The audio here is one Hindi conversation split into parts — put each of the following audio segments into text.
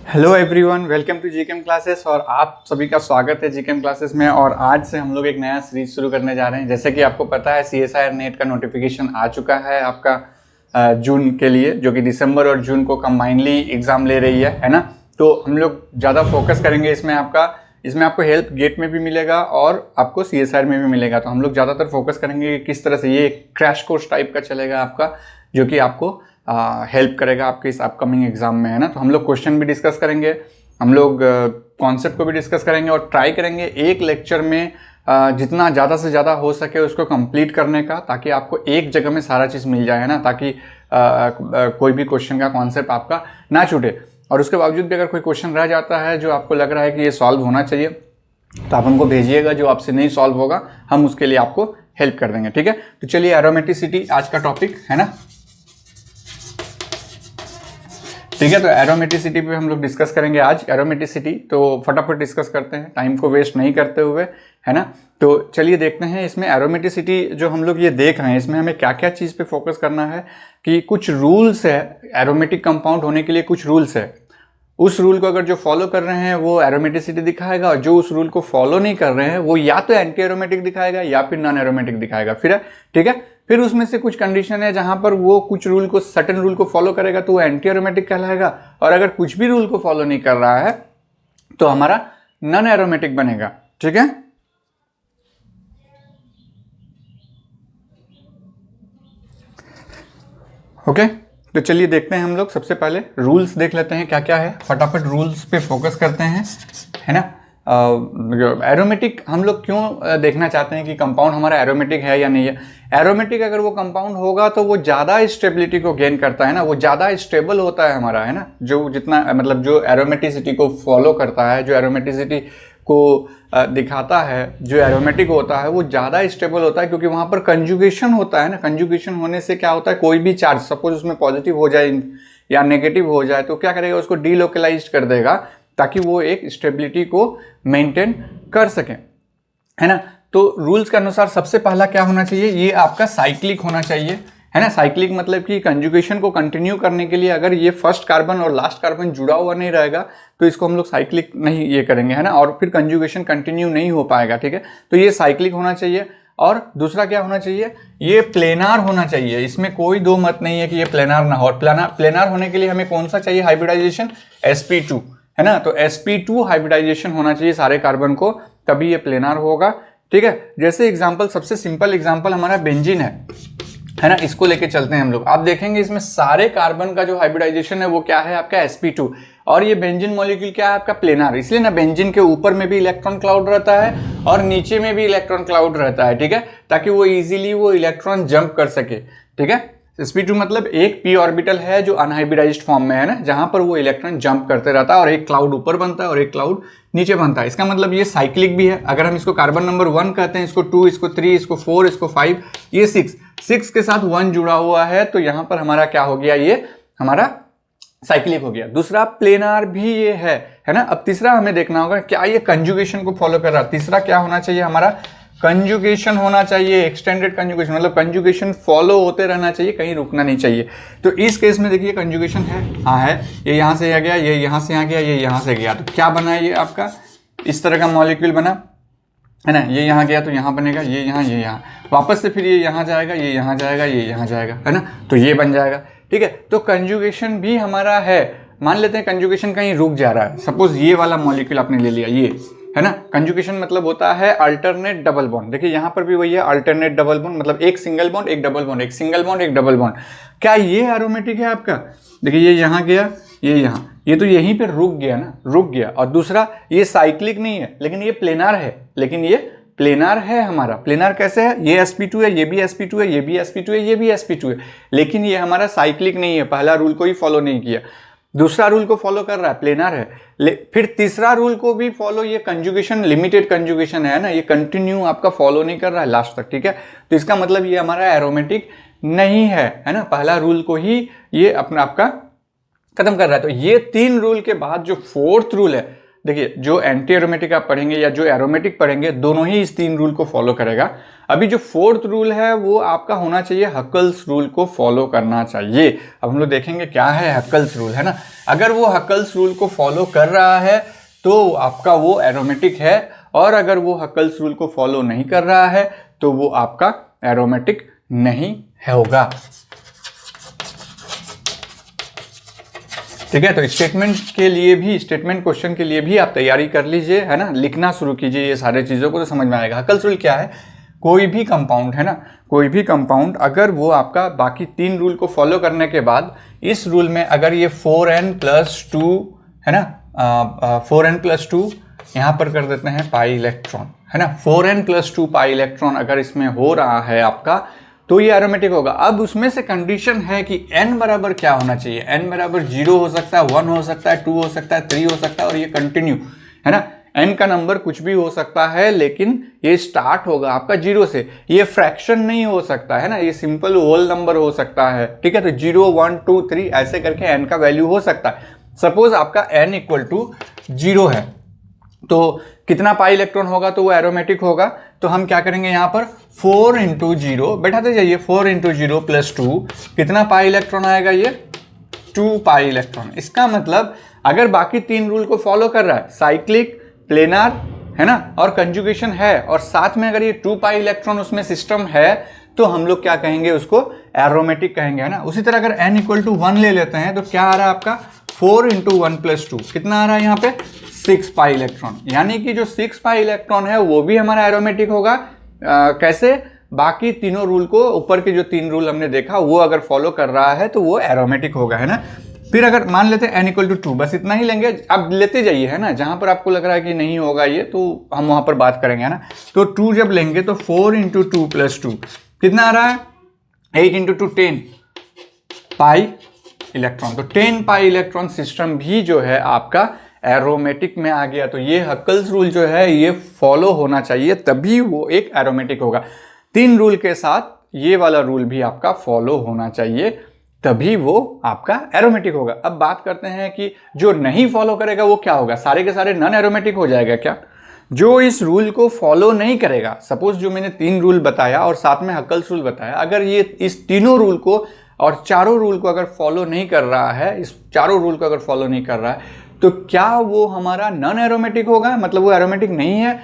Hello everyone, welcome to GKM classes. और आप सभी का स्वागत है जीकेएम क्लासेस में। और आज से हम लोग एक नया सीरीज शुरू करने जा रहे हैं। जैसे कि आपको पता है सीएसआईआर नेट का नोटिफिकेशन आ चुका है आपका जून के लिए, जो कि दिसंबर और जून को कंबाइनली एग्जाम ले रही है ना। तो हम लोग ज़्यादा फोकस करेंगे इसमें आपको हेल्प गेट में भी मिलेगा और आपको सीएसआईआर में भी मिलेगा। तो हम लोग ज़्यादातर फोकस करेंगे कि किस तरह से ये क्रैश कोर्स टाइप का चलेगा आपका, जो कि आपको हेल्प करेगा आपके इस अपकमिंग एग्जाम में, है ना। तो हम लोग क्वेश्चन भी डिस्कस करेंगे, हम लोग कॉन्सेप्ट को भी डिस्कस करेंगे और ट्राई करेंगे एक लेक्चर में जितना ज़्यादा से ज़्यादा हो सके उसको कंप्लीट करने का, ताकि आपको एक जगह में सारा चीज़ मिल जाए, है ना। ताकि कोई भी क्वेश्चन का कॉन्सेप्ट आपका ना छूटे। और उसके बावजूद भी अगर कोई क्वेश्चन रह जाता है जो आपको लग रहा है कि ये सॉल्व होना चाहिए, तो आप हमको भेजिएगा। जो आपसे नहीं सॉल्व होगा हम उसके लिए आपको हेल्प कर देंगे, ठीक है। तो चलिए, एरोमेटिसिटी आज का टॉपिक है ना, ठीक है। तो एरोमेटिसिटी पे हम लोग डिस्कस करेंगे आज। एरोमेटिसिटी तो फटाफट डिस्कस करते हैं, टाइम को वेस्ट नहीं करते हुए, है ना। तो चलिए देखते हैं इसमें एरोमेटिसिटी जो हम लोग ये देख रहे हैं, इसमें हमें क्या क्या चीज़ पे फोकस करना है। कि कुछ रूल्स है, एरोमेटिक कंपाउंड होने के लिए कुछ रूल्स है। उस रूल को अगर जो फॉलो कर रहे हैं वो एरोमेटिसिटी दिखाएगा, और जो उस रूल को फॉलो नहीं कर रहे हैं वो या तो एंटी एरोमेटिक दिखाएगा या फिर नॉन एरोमेटिक दिखाएगा। फिर ठीक है, फिर उसमें से कुछ कंडीशन है जहां पर वो कुछ रूल को, सर्टेन रूल को फॉलो करेगा तो वो एंटी एरोमेटिक कहलाएगा, और अगर कुछ भी रूल को फॉलो नहीं कर रहा है तो हमारा नॉन एरोमेटिक बनेगा, ठीक है। ओके, तो चलिए देखते हैं हम लोग। सबसे पहले रूल्स देख लेते हैं क्या क्या है, फटाफट रूल्स पे फोकस करते हैं, है ना। एरोमेटिक हम लोग क्यों देखना चाहते हैं कि कंपाउंड हमारा एरोमेटिक है या नहीं है। एरोमेटिक अगर वो कंपाउंड होगा तो वो ज़्यादा स्टेबिलिटी को गेन करता है ना, वो ज़्यादा स्टेबल होता है हमारा, है ना। जो जितना मतलब जो एरोमेटिसिटी को फॉलो करता है, जो एरोमेटिसिटी को दिखाता है, जो एरोमेटिक होता है वो ज़्यादा स्टेबल होता है, क्योंकि वहाँ पर कंजुगेशन होता है ना। कंजुगेशन होने से क्या होता है, कोई भी चार्ज सपोज उसमें पॉजिटिव हो जाए या नेगेटिव हो जाए तो क्या करेगा, उसको डीलोकलाइज कर देगा, ताकि वो एक स्टेबिलिटी को मेंटेन कर सके, है ना। तो रूल्स के अनुसार सबसे पहला क्या होना चाहिए, ये आपका साइक्लिक होना चाहिए, है ना। साइक्लिक मतलब कि कंजुगेशन को कंटिन्यू करने के लिए अगर ये फर्स्ट कार्बन और लास्ट कार्बन जुड़ा हुआ नहीं रहेगा तो इसको हम लोग साइक्लिक नहीं ये करेंगे, है ना। और फिर कंजुगेशन कंटिन्यू नहीं हो पाएगा, ठीक है। तो ये साइक्लिक होना चाहिए। और दूसरा क्या होना चाहिए, ये प्लेनार होना चाहिए। इसमें कोई दो मत नहीं है कि ये प्लेनार ना हो। और प्लेनार होने के लिए हमें कौन सा चाहिए, हाइब्रिडाइजेशन sp2, है ना। तो sp2 हाइब्रिडाइजेशन होना चाहिए सारे कार्बन को, तभी ये प्लेनार होगा, ठीक है। जैसे एग्जांपल, सबसे सिंपल एग्जांपल हमारा बेंजीन है ना। इसको लेके चलते हैं हम लोग। आप देखेंगे इसमें सारे कार्बन का जो हाइब्रिडाइजेशन है वो क्या है आपका sp2, और ये बेंजीन मॉलिक्यूल क्या है आपका प्लेनार। इसलिए ना बेंजीन के ऊपर में भी इलेक्ट्रॉन क्लाउड रहता है और नीचे में भी इलेक्ट्रॉन क्लाउड रहता है, ठीक है, ताकि वो इजीली वो इलेक्ट्रॉन जंप कर सके, ठीक है। sp2 मतलब एक p ऑर्बिटल है जो अनहाइब्रिडाइज्ड फॉर्म में है ना, जहां पर वो इलेक्ट्रॉन जंप करते रहता है और एक क्लाउड ऊपर बनता है और एक क्लाउड नीचे बनता है। इसका मतलब ये साइक्लिक भी है। अगर हम इसको कार्बन नंबर 1 कहते हैं, इसको 2, इसको 3, इसको 4, इसको 5, ये 6 के साथ 1 जुड़ा हुआ है, तो यहां पर हमारा क्या हो गया, ये हमारा साइक्लिक हो गया। दूसरा प्लेनार भी ये है ना। अब तीसरा हमें देखना होगा क्या ये कंजुगेशन को फॉलो कर रहा है। तीसरा क्या होना चाहिए हमारा, कंजुगेशन होना चाहिए, एक्सटेंडेड कंजुगेशन, मतलब कंजुगेशन फॉलो होते रहना चाहिए, कहीं रुकना नहीं चाहिए। तो इस केस में देखिए कंजुगेशन है, हाँ है, ये यहाँ से आ गया, ये यहाँ से आ गया, ये यहाँ से गया, तो क्या बना ये आपका इस तरह का मॉलिक्यूल बना, है ना। ये यहाँ गया तो यहाँ बनेगा, ये यहाँ, वापस से फिर ये यहाँ जाएगा, ये यहाँ जाएगा, ये यहाँ जाएगा, है ना। तो ये बन जाएगा, ठीक है। तो कंजुगेशन भी हमारा है। मान लेते हैं कंजुगेशन कहीं रुक जा रहा है, सपोज ये वाला मॉलिक्यूल आपने ले लिया, ये है ना। कंजुगेशन मतलब होता है अल्टरनेट डबल बॉन्ड। देखिए यहाँ पर भी वही है, अल्टरनेट डबल बॉन्ड, मतलब एक सिंगल बॉन्ड, एक डबल बॉन्ड, एक सिंगल बॉन्ड, एक डबल बॉन्ड। क्या ये एरोमेटिक है आपका, देखिए ये यहाँ गया, ये यहाँ, ये तो यहीं पे रुक गया ना, रुक गया। और दूसरा ये साइक्लिक नहीं है, लेकिन ये प्लेनार है, लेकिन ये प्लेनार है हमारा। प्लेनार कैसे है, ये sp2 है, ये भी sp2 है, ये भी sp2 है, ये भी sp2 है, लेकिन ये हमारा साइक्लिक नहीं है। पहला रूल को ही फॉलो नहीं किया, दूसरा रूल को फॉलो कर रहा है, प्लेनार है। फिर तीसरा रूल को भी फॉलो, ये कंजुगेशन लिमिटेड कंजुगेशन है ना, ये कंटिन्यू आपका फॉलो नहीं कर रहा है लास्ट तक, ठीक है। तो इसका मतलब ये हमारा एरोमेटिक नहीं है ना। पहला रूल को ही ये अपना आपका खत्म कर रहा है। तो ये 3 रूल के बाद जो 4th रूल है, देखिए जो एंटी एरोमेटिक आप पढ़ेंगे या जो एरोमेटिक पढ़ेंगे दोनों ही इस 3 रूल को फॉलो करेगा। अभी जो 4th रूल है वो आपका होना चाहिए हकल्स रूल को फॉलो करना चाहिए। अब हम लोग देखेंगे क्या है हकल्स रूल, है ना। अगर वो हकल्स रूल को फॉलो कर रहा है तो आपका वो एरोमेटिक है, और अगर वो हकल्स रूल को फॉलो नहीं कर रहा है तो वो आपका एरोमेटिक नहीं होगा। ठीक है, तो स्टेटमेंट क्वेश्चन के लिए भी आप तैयारी कर लीजिए, है ना, लिखना शुरू कीजिए ये सारे चीज़ों को, तो समझ में आएगा। हकल्स रूल क्या है, कोई भी कंपाउंड, है ना, कोई भी कंपाउंड अगर वो आपका बाकी 3 रूल को फॉलो करने के बाद इस रूल में अगर ये 4n+2 है ना, 4n+2 यहाँ पर कर देते हैं पाई इलेक्ट्रॉन, है ना, 4n+2 पाई इलेक्ट्रॉन अगर इसमें हो रहा है आपका तो ये एरोमेटिक होगा। अब उसमें से कंडीशन है कि n बराबर क्या होना चाहिए, n बराबर 0 हो सकता है, 1 हो सकता है, 2 हो सकता है, 3 हो सकता है, और ये कंटिन्यू, है ना, n का नंबर कुछ भी हो सकता है, लेकिन ये स्टार्ट होगा आपका 0 से। ये फ्रैक्शन नहीं हो सकता है ना, ये सिंपल होल नंबर हो सकता है। ठीक है, तो 0, 1, 2, 3 ऐसे करके n का वैल्यू हो सकता है। सपोज आपका n = 0 है तो कितना पाई इलेक्ट्रॉन होगा तो वो एरोमेटिक होगा। तो हम क्या करेंगे यहाँ पर 4 × 0 बैठाते जाइए, 4 × 0 + 2 कितना पाई इलेक्ट्रॉन आएगा, ये 2 पाई इलेक्ट्रॉन। इसका मतलब अगर बाकी 3 रूल को फॉलो कर रहा है, साइक्लिक, प्लेनार, है ना, और कंजुगेशन है, और साथ में अगर ये 2 पाई इलेक्ट्रॉन उसमें सिस्टम है तो हम लोग क्या कहेंगे, उसको एरोमेटिक कहेंगे, है ना। उसी तरह अगर n = 1 ले लेते हैं तो क्या आ रहा है आपका 4 × 1 + 2 कितना आ रहा है यहाँ पे 6 पाई इलेक्ट्रॉन। यानी कि जो 6 पाई इलेक्ट्रॉन है वो भी हमारा एरोमेटिक होगा। कैसे, बाकी तीनों रूल को, ऊपर के जो 3 रूल हमने देखा वो अगर फॉलो कर रहा है तो वो एरोमेटिक होगा, है ना। फिर अगर मान लेते हैं n = 2, बस इतना ही लेंगे। अब लेते जाइए, है ना, जहां पर आपको लग रहा है कि नहीं होगा ये तो हम वहां पर बात करेंगे, है ना। तो 2 जब लेंगे तो 4 × 2 + 2 कितना आ रहा है 8 × 2 10 पाई इलेक्ट्रॉन। तो 10 पाई इलेक्ट्रॉन सिस्टम भी जो है आपका एरोमेटिक में आ गया। तो ये हकल्स रूल जो है ये फॉलो होना चाहिए, तभी वो एक एरोमेटिक होगा। 3 रूल के साथ ये वाला रूल भी आपका फॉलो होना चाहिए, तभी वो आपका एरोमेटिक होगा। अब बात करते हैं कि जो नहीं फॉलो करेगा वो क्या होगा, सारे के सारे नॉन एरोमेटिक हो जाएगा क्या। जो इस रूल को फॉलो नहीं करेगा, सपोज जो मैंने 3 रूल बताया और साथ में हकल्स रूल बताया, अगर ये इस तीनों रूल को और चारों रूल को अगर फॉलो नहीं कर रहा है, इस चारों रूल को अगर फॉलो नहीं कर रहा है, तो क्या वो हमारा नॉन एरोमेटिक होगा, मतलब वो एरोमेटिक नहीं है,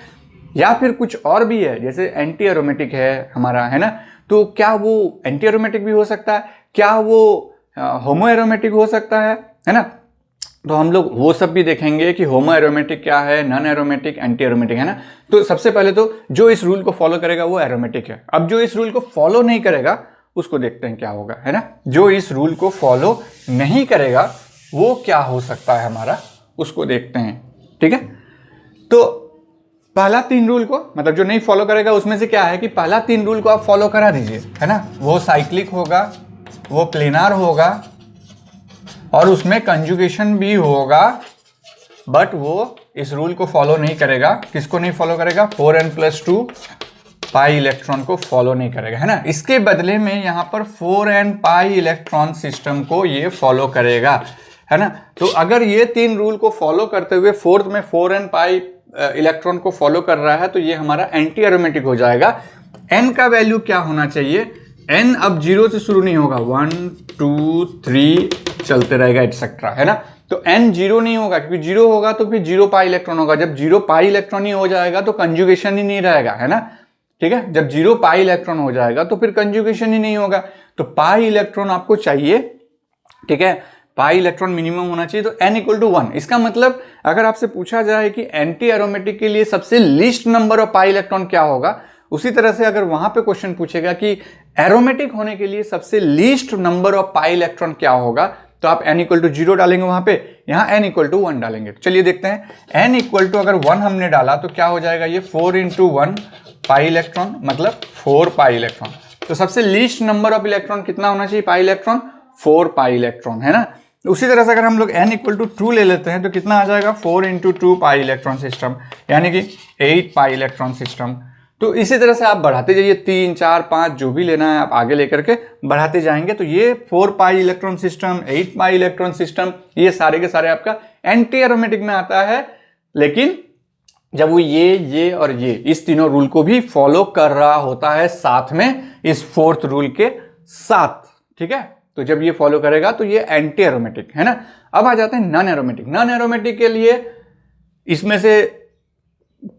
या फिर कुछ और भी है, जैसे एंटी एरोमेटिक है हमारा, है ना। तो क्या वो एंटी एरोमेटिक भी हो सकता है, क्या वो होमो एरोमेटिक हो सकता है ना। तो हम लोग वो सब भी देखेंगे कि होमो एरोमेटिक क्या है, नॉन एरोमेटिक, एंटी एरोमेटिक, है ना। तो सबसे पहले तो जो इस रूल को फॉलो करेगा वो एरोमेटिक है। अब जो इस रूल को फॉलो नहीं करेगा उसको देखते हैं क्या होगा, है ना। जो इस रूल को फॉलो नहीं करेगा वो क्या हो सकता है हमारा, उसको देखते हैं। ठीक है, तो पहला 3 रूल को, मतलब जो नहीं फॉलो करेगा उसमें से क्या है कि पहला 3 रूल को आप फॉलो करा दीजिए, है ना। वो साइक्लिक होगा, वो प्लेनार होगा, और उसमें कंजुगेशन भी होगा, बट वो इस रूल को फॉलो नहीं करेगा। किसको नहीं फॉलो करेगा, 4n+2 पाई इलेक्ट्रॉन को फॉलो नहीं करेगा, है ना। इसके बदले में यहाँ पर 4n पाई इलेक्ट्रॉन सिस्टम को ये फॉलो करेगा, है ना। तो अगर ये 3 रूल को फॉलो करते हुए 4th में 4n पाई इलेक्ट्रॉन को फॉलो कर रहा है तो ये हमारा एंटी एरोमेटिक हो जाएगा। n का वैल्यू क्या होना चाहिए, n अब 0 से शुरू नहीं होगा, 1 2 3 चलते रहेगा एटसेट्रा, है ना। तो n 0 नहीं होगा, क्योंकि 0 होगा तो फिर 0 पाई इलेक्ट्रॉन होगा। जब 0 पाई इलेक्ट्रॉन ही हो जाएगा तो कंजुगेशन ही नहीं रहेगा, है ना। ठीक है, जब 0 पाई इलेक्ट्रॉन हो जाएगा तो फिर कंजुगेशन ही नहीं होगा। तो पाई इलेक्ट्रॉन आपको चाहिए, ठीक है, पाई इलेक्ट्रॉन मिनिमम होना चाहिए। तो n = 1। इसका मतलब अगर आपसे पूछा जाए कि एंटी एरोमेटिक के लिए सबसे least number of pi electron क्या होगा, उसी तरह से अगर वहां पे क्वेश्चन पूछेगा कि एरोमेटिक होने के लिए सबसे least number of pi electron क्या होगा, तो आप n = 0 डालेंगे वहां पे, यहाँ n = 1 डालेंगे। चलिए देखते हैं, n = अगर 1 हमने डाला तो क्या हो जाएगा, ये 4 × 1 पाई इलेक्ट्रॉन, मतलब 4 पाई इलेक्ट्रॉन। तो सबसे लीस्ट नंबर ऑफ इलेक्ट्रॉन कितना होना चाहिए, पाई इलेक्ट्रॉन, 4 पाई इलेक्ट्रॉन, है ना। उसी तरह से अगर हम लोग n = 2 ले लेते हैं तो कितना आ जाएगा, 4 × 2 पाई इलेक्ट्रॉन सिस्टम, यानी कि 8 पाई इलेक्ट्रॉन सिस्टम। तो इसी तरह से आप बढ़ाते जाइए, 3 4 5 जो भी लेना है आप आगे लेकर के बढ़ाते जाएंगे। तो ये 4 पाई इलेक्ट्रॉन सिस्टम, 8 पाई इलेक्ट्रॉन सिस्टम, ये सारे के सारे आपका एंटी एरोमेटिक में आता है। लेकिन जब वो ये और ये इस तीनों रूल को भी फॉलो कर रहा होता है साथ में इस फोर्थ रूल के साथ, ठीक है। तो जब ये फॉलो करेगा तो ये एंटी एरोमेटिक है ना। अब आ जाते हैं नॉन एरोमेटिक। नॉन एरोमेटिक के लिए इसमें से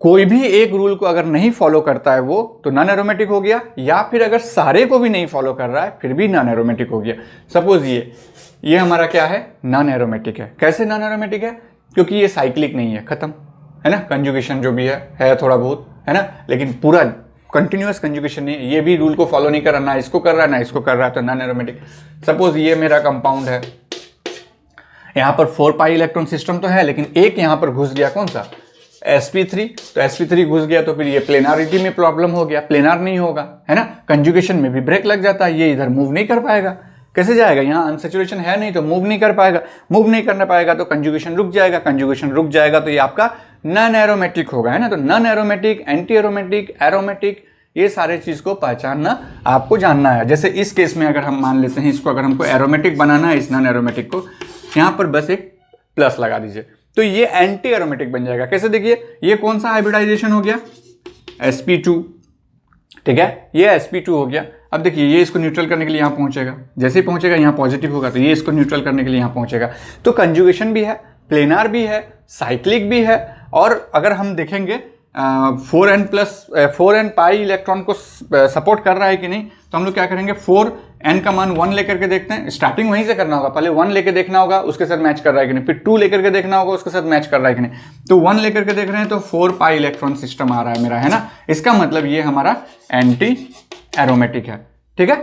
कोई भी एक रूल को अगर नहीं फॉलो करता है वो तो नॉन एरोमेटिक हो गया, या फिर अगर सारे को भी नहीं फॉलो कर रहा है फिर भी नॉन एरोमेटिक हो गया। सपोज ये हमारा क्या है, नॉन एरोमेटिक है। कैसे नॉन एरोमेटिक है? क्योंकि ये साइक्लिक नहीं है, खत्म है ना। कंजुगेशन जो भी है थोड़ा बहुत है ना, लेकिन पूरा कंटिन्यूअस कंजुगेशन नहीं है। ये भी रूल को फॉलो नहीं कर रहा, ना इसको कर रहा है ना इसको कर रहा है, तो नॉन एरोमेटिक। सपोज ये मेरा कंपाउंड है, यहां पर 4 पाई इलेक्ट्रॉन सिस्टम तो है, लेकिन एक यहां पर घुस गया, कौन सा, sp3। तो sp3 घुस गया तो फिर ये प्लेनारिटी में प्रॉब्लम हो गया, प्लेनार नहीं होगा है ना। कंजुगेशन में भी ब्रेक लग जाता है, ये इधर मूव नहीं कर पाएगा। कैसे जाएगा? यहाँ अनसेचुरेशन है नहीं तो मूव नहीं कर पाएगा, मूव नहीं करना पाएगा तो कंजुगेशन रुक जाएगा, कंजुगेशन रुक जाएगा तो ये आपका नॉन एरोमेटिक होगा, है ना। तो non aromatic, anti aromatic, aromatic, ये सारे चीज को पहचानना आपको जानना है। जैसे इस केस में अगर हम मान लेते हैं इसको, अगर हमको एरोमेटिक बनाना है इस नॉन एरोमेटिक को, यहाँ पर बस एक प्लस लगा दीजिए तो ये एंटी एरोमेटिक बन जाएगा। कैसे? देखिए ये कौन सा हाइब्रिडाइजेशन हो गया, sp2, ठीक है, ये sp2 हो गया। अब देखिए ये इसको न्यूट्रल करने के लिए यहाँ पहुंचेगा, जैसे ही पहुंचेगा यहाँ पॉजिटिव होगा तो ये इसको न्यूट्रल करने के लिए यहाँ पहुंचेगा। तो कंजुगेशन भी है, प्लेनार भी है, साइक्लिक भी है। और अगर हम देखेंगे 4n पाई इलेक्ट्रॉन को सपोर्ट कर रहा है कि नहीं, तो हम लोग क्या करेंगे, 4n का मान 1 लेकर के देखते हैं। स्टार्टिंग वहीं से करना होगा, पहले 1 लेकर देखना होगा उसके साथ मैच कर रहा है कि नहीं, फिर 2 लेकर के देखना होगा उसके साथ मैच कर रहा है कि नहीं। तो 1 लेकर के देख रहे हैं तो 4 पाई इलेक्ट्रॉन सिस्टम आ रहा है मेरा, है ना। इसका मतलब ये हमारा एंटी एरोमेटिक है, ठीक है,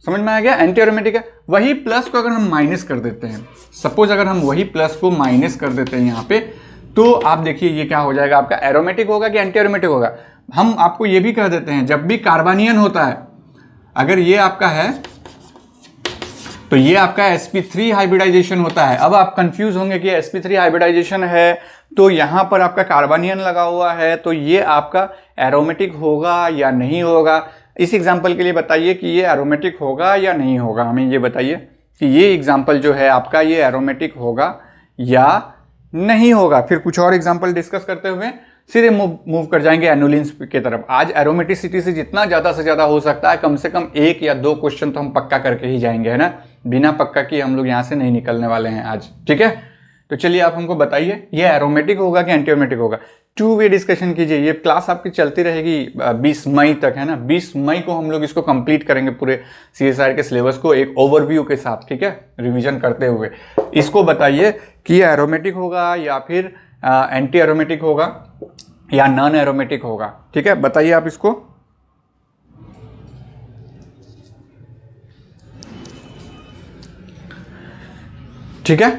समझ में आ गया, एंटी एरोमेटिक है। वही प्लस को अगर हम माइनस कर देते हैं, सपोज अगर हम वही प्लस को माइनस कर देते हैं यहाँ पे, तो आप देखिए ये क्या हो जाएगा, आपका एरोमेटिक होगा कि एंटी एरोमेटिक होगा। हम आपको ये भी कह देते हैं, जब भी कार्बनियन होता है, अगर ये आपका है तो ये आपका sp3 हाइब्रिडाइजेशन होता है। अब आप कंफ्यूज होंगे कि sp3 हाइब्रिडाइजेशन है तो यहां पर आपका कार्बनियन लगा हुआ है, तो ये आपका एरोमेटिक होगा या नहीं होगा। इस एग्जांपल के लिए बताइए कि ये एरोमेटिक होगा या नहीं होगा। हमें ये बताइए कि ये एग्जांपल जो है आपका, ये एरोमेटिक होगा या नहीं होगा। फिर कुछ और एग्जांपल डिस्कस करते हुए सीधे मूव कर जाएंगे एनुलिन्स के तरफ। आज एरोमेटिसिटी से जितना ज़्यादा से ज़्यादा हो सकता है, कम से कम 1 या 2 क्वेश्चन तो हम पक्का करके ही जाएंगे, है ना। बिना पक्का किए हम लोग यहाँ से नहीं निकलने वाले हैं आज, ठीक है। तो चलिए आप हमको बताइए ये एरोमेटिक होगा कि एंटी एरोमेटिक होगा। 2 वे डिस्कशन कीजिए। ये क्लास आपकी चलती रहेगी 20 मई तक, है ना। 20 मई को हम लोग इसको कंप्लीट करेंगे, पूरे CSIR के सिलेबस को एक ओवरव्यू के साथ, ठीक है, रिवीजन करते हुए। इसको बताइए कि ये एरोमेटिक होगा या फिर एंटी एरोमेटिक होगा या नॉन एरोमेटिक होगा, ठीक है, बताइए आप इसको। ठीक है,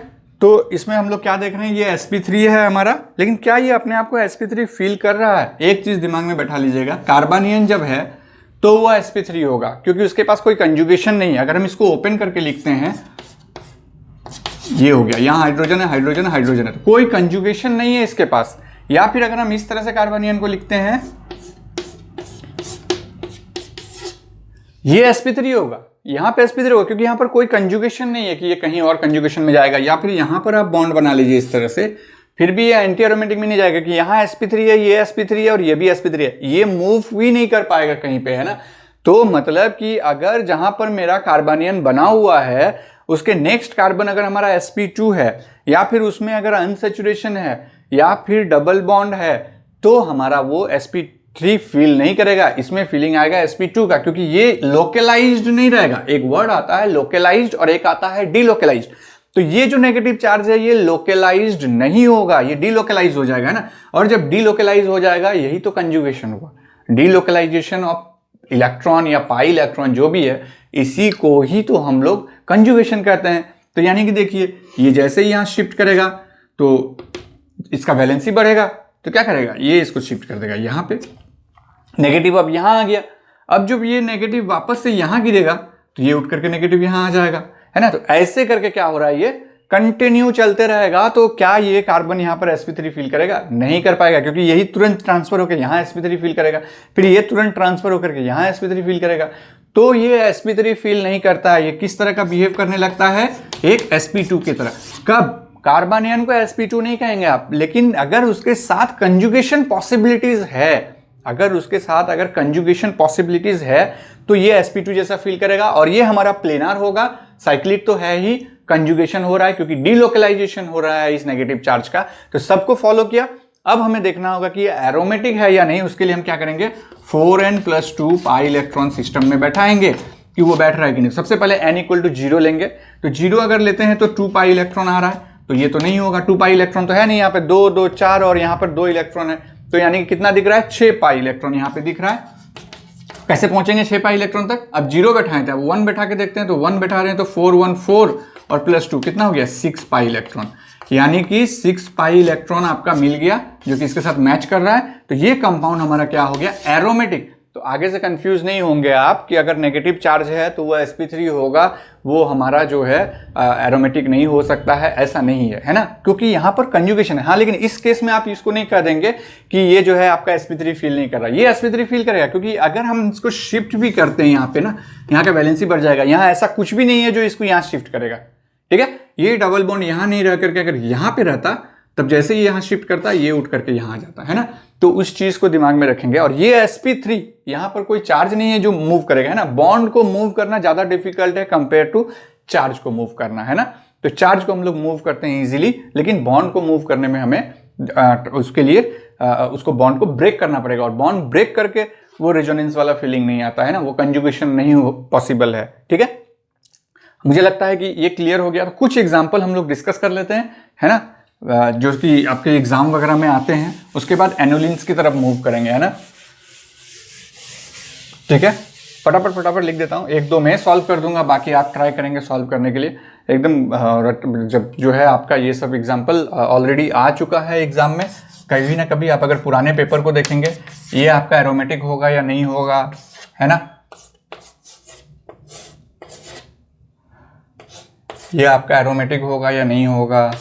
तो इसमें हम लोग क्या देख रहे हैं, ये sp3 है हमारा, लेकिन क्या ये अपने आप को sp3 फील कर रहा है? एक चीज दिमाग में बैठा लीजिएगा, कार्बनियन जब है तो वो sp3 होगा, क्योंकि उसके पास कोई कंजुगेशन नहीं है। अगर हम इसको ओपन करके लिखते हैं, ये हो गया, यहाँ हाइड्रोजन है, हाइड्रोजन है, हाइड्रोजन है, तो कोई कंजुगेशन नहीं है इसके पास। या फिर अगर हम इस तरह से कार्बनियन को लिखते हैं, ये sp3 होगा, यहां पे sp3 होगा, क्योंकि यहां पर कोई कंजुगेशन नहीं है कि ये कहीं और कंजुगेशन में जाएगा। या फिर यहां पर आप बॉन्ड बना लीजिए इस तरह से, फिर भी ये एंटी एरोमेटिक में नहीं जाएगा कि यहां sp3 है, ये sp3 है और ये भी sp3 है, ये मूव भी नहीं कर पाएगा कहीं पे, है ना। तो मतलब कि अगर जहां पर मेरा कार्बनियन बना हुआ है उसके नेक्स्ट कार्बन अगर हमारा sp2 है, या फिर उसमें अगर अनसेचुरेशन है या फिर डबल बॉन्ड है, तो हमारा वो sp3 फील नहीं करेगा, इसमें फीलिंग आएगा sp2 का, क्योंकि ये लोकलाइज्ड नहीं रहेगा। एक वर्ड आता है लोकलाइज्ड और एक आता है डीलोकलाइज्ड। तो ये जो नेगेटिव चार्ज है ये लोकलाइज्ड नहीं होगा, ये डीलोकलाइज हो जाएगा, है ना। और जब डीलोकलाइज हो जाएगा, यही तो कंजुगेशन हुआ, डीलोकलाइजेशन ऑफ इलेक्ट्रॉन या पाई इलेक्ट्रॉन जो भी है, इसी को ही तो हम लोग कंजुगेशन कहते हैं। तो यानी कि देखिए ये जैसे ही यहां शिफ्ट करेगा तो इसका वैलेंसी बढ़ेगा, तो क्या करेगा, ये इसको शिफ्ट कर देगा यहां पे, नेगेटिव अब यहां आ गया। अब जब ये नेगेटिव वापस से यहां गिरेगा तो ये उठ करके नेगेटिव यहां आ जाएगा, है ना। तो ऐसे करके क्या हो रहा है, ये कंटिन्यू चलते रहेगा। तो क्या ये कार्बन यहां पर sp3 फील करेगा? नहीं कर पाएगा, क्योंकि यही तुरंत ट्रांसफर होकर यहां sp3 फील करेगा, फिर ये तुरंत ट्रांसफर होकर के यहां sp3 फील करेगा। तो ये sp3 फील नहीं करता है, ये किस तरह का बिहेव करने लगता है, एक sp2 की तरह। कब? कार्बनियन को sp2 नहीं कहेंगे आप, लेकिन अगर उसके साथ कंजुगेशन पॉसिबिलिटीज है, अगर कंजुगेशन पॉसिबिलिटीज है तो ये sp2 जैसा फील करेगा, और ये हमारा प्लेनार होगा। साइक्लिक तो है ही, कंजुगेशन हो रहा है क्योंकि डीलोकलाइजेशन हो रहा है इस नेगेटिव चार्ज का, तो सबको फॉलो किया। अब हमें देखना होगा कि ये एरोमेटिक है या नहीं। उसके लिए हम क्या करेंगे, 4n+2 पाई इलेक्ट्रॉन सिस्टम में बैठाएंगे कि वो बैठ रहा है कि नहीं। सबसे पहले n = 0 लेंगे, तो 0 अगर लेते हैं तो 2 पाई इलेक्ट्रॉन आ रहा है, तो ये तो नहीं होगा, 2 पाई इलेक्ट्रॉन तो है नहीं, यहाँ पे 2 2 4 और यहाँ पर 2 इलेक्ट्रॉन है, तो यानी कि कितना दिख रहा है, 6 पाई इलेक्ट्रॉन यहाँ पे दिख रहा है। कैसे पहुंचेंगे 6 पाई इलेक्ट्रॉन तक, अब 0 बैठाए थे, अब 1 बैठा के देखते हैं, तो 1 बैठा रहे हैं तो 4 1 4 और +2 कितना हो गया, 6 पाई इलेक्ट्रॉन, यानी कि 6 पाई इलेक्ट्रॉन आपका मिल गया जो कि इसके साथ मैच कर रहा है। तो ये कंपाउंड हमारा क्या हो गया, एरोमेटिक। तो आगे से कंफ्यूज नहीं होंगे आप कि अगर नेगेटिव चार्ज है तो वो sp3 होगा, वो हमारा जो है एरोमेटिक नहीं हो सकता है, ऐसा नहीं है ना, क्योंकि यहाँ पर कंजुगेशन है। हाँ, लेकिन इस केस में आप इसको नहीं कह देंगे कि ये जो है आपका sp3 फील नहीं कर रहा, ये sp3 फील करेगा, क्योंकि अगर हम इसको शिफ्ट भी करते हैं यहाँ पे ना, यहाँ का वैलेंसी बढ़ जाएगा। यहाँ ऐसा कुछ भी नहीं है जो इसको यहाँ शिफ्ट करेगा, ठीक है। ये डबल बॉन्ड यहाँ नहीं रह करके अगर यहाँ पे रहता, तब जैसे ही यहाँ शिफ्ट करता ये उठ करके यहाँ आ जाता है ना, तो उस चीज को दिमाग में रखेंगे। और ये sp3 यहाँ पर कोई चार्ज नहीं है जो मूव करेगा, है ना। बॉन्ड को मूव करना ज्यादा डिफिकल्ट है कंपेयर टू चार्ज को मूव करना, है ना। तो चार्ज को हम लोग मूव करते हैं इजीली, लेकिन बॉन्ड को मूव करने में हमें उसके लिए उसको बॉन्ड को ब्रेक करना पड़ेगा, और बॉन्ड ब्रेक करके वो रेजोनेंस वाला फीलिंग नहीं आता है ना, वो कंजुगेशन नहीं पॉसिबल है, ठीक है। मुझे लगता है कि ये क्लियर हो गया। तो कुछ एग्जाम्पल हम लोग डिस्कस कर लेते हैं, है ना, जो कि आपके एग्जाम वगैरह में आते हैं। उसके बाद एनोलिन्स की तरफ मूव करेंगे, है ना, ठीक है। फटाफट लिख देता हूँ, 1 2 मैं सॉल्व कर दूंगा, बाकी आप ट्राई करेंगे सॉल्व करने के लिए एकदम। जब जो है आपका ये सब एग्जाम्पल ऑलरेडी आ चुका है एग्जाम में, कभी ना कभी आप अगर पुराने पेपर को देखेंगे, ये आपका एरोमेटिक होगा या नहीं होगा, है ना, ये आपका एरोमेटिक होगा या नहीं होगा,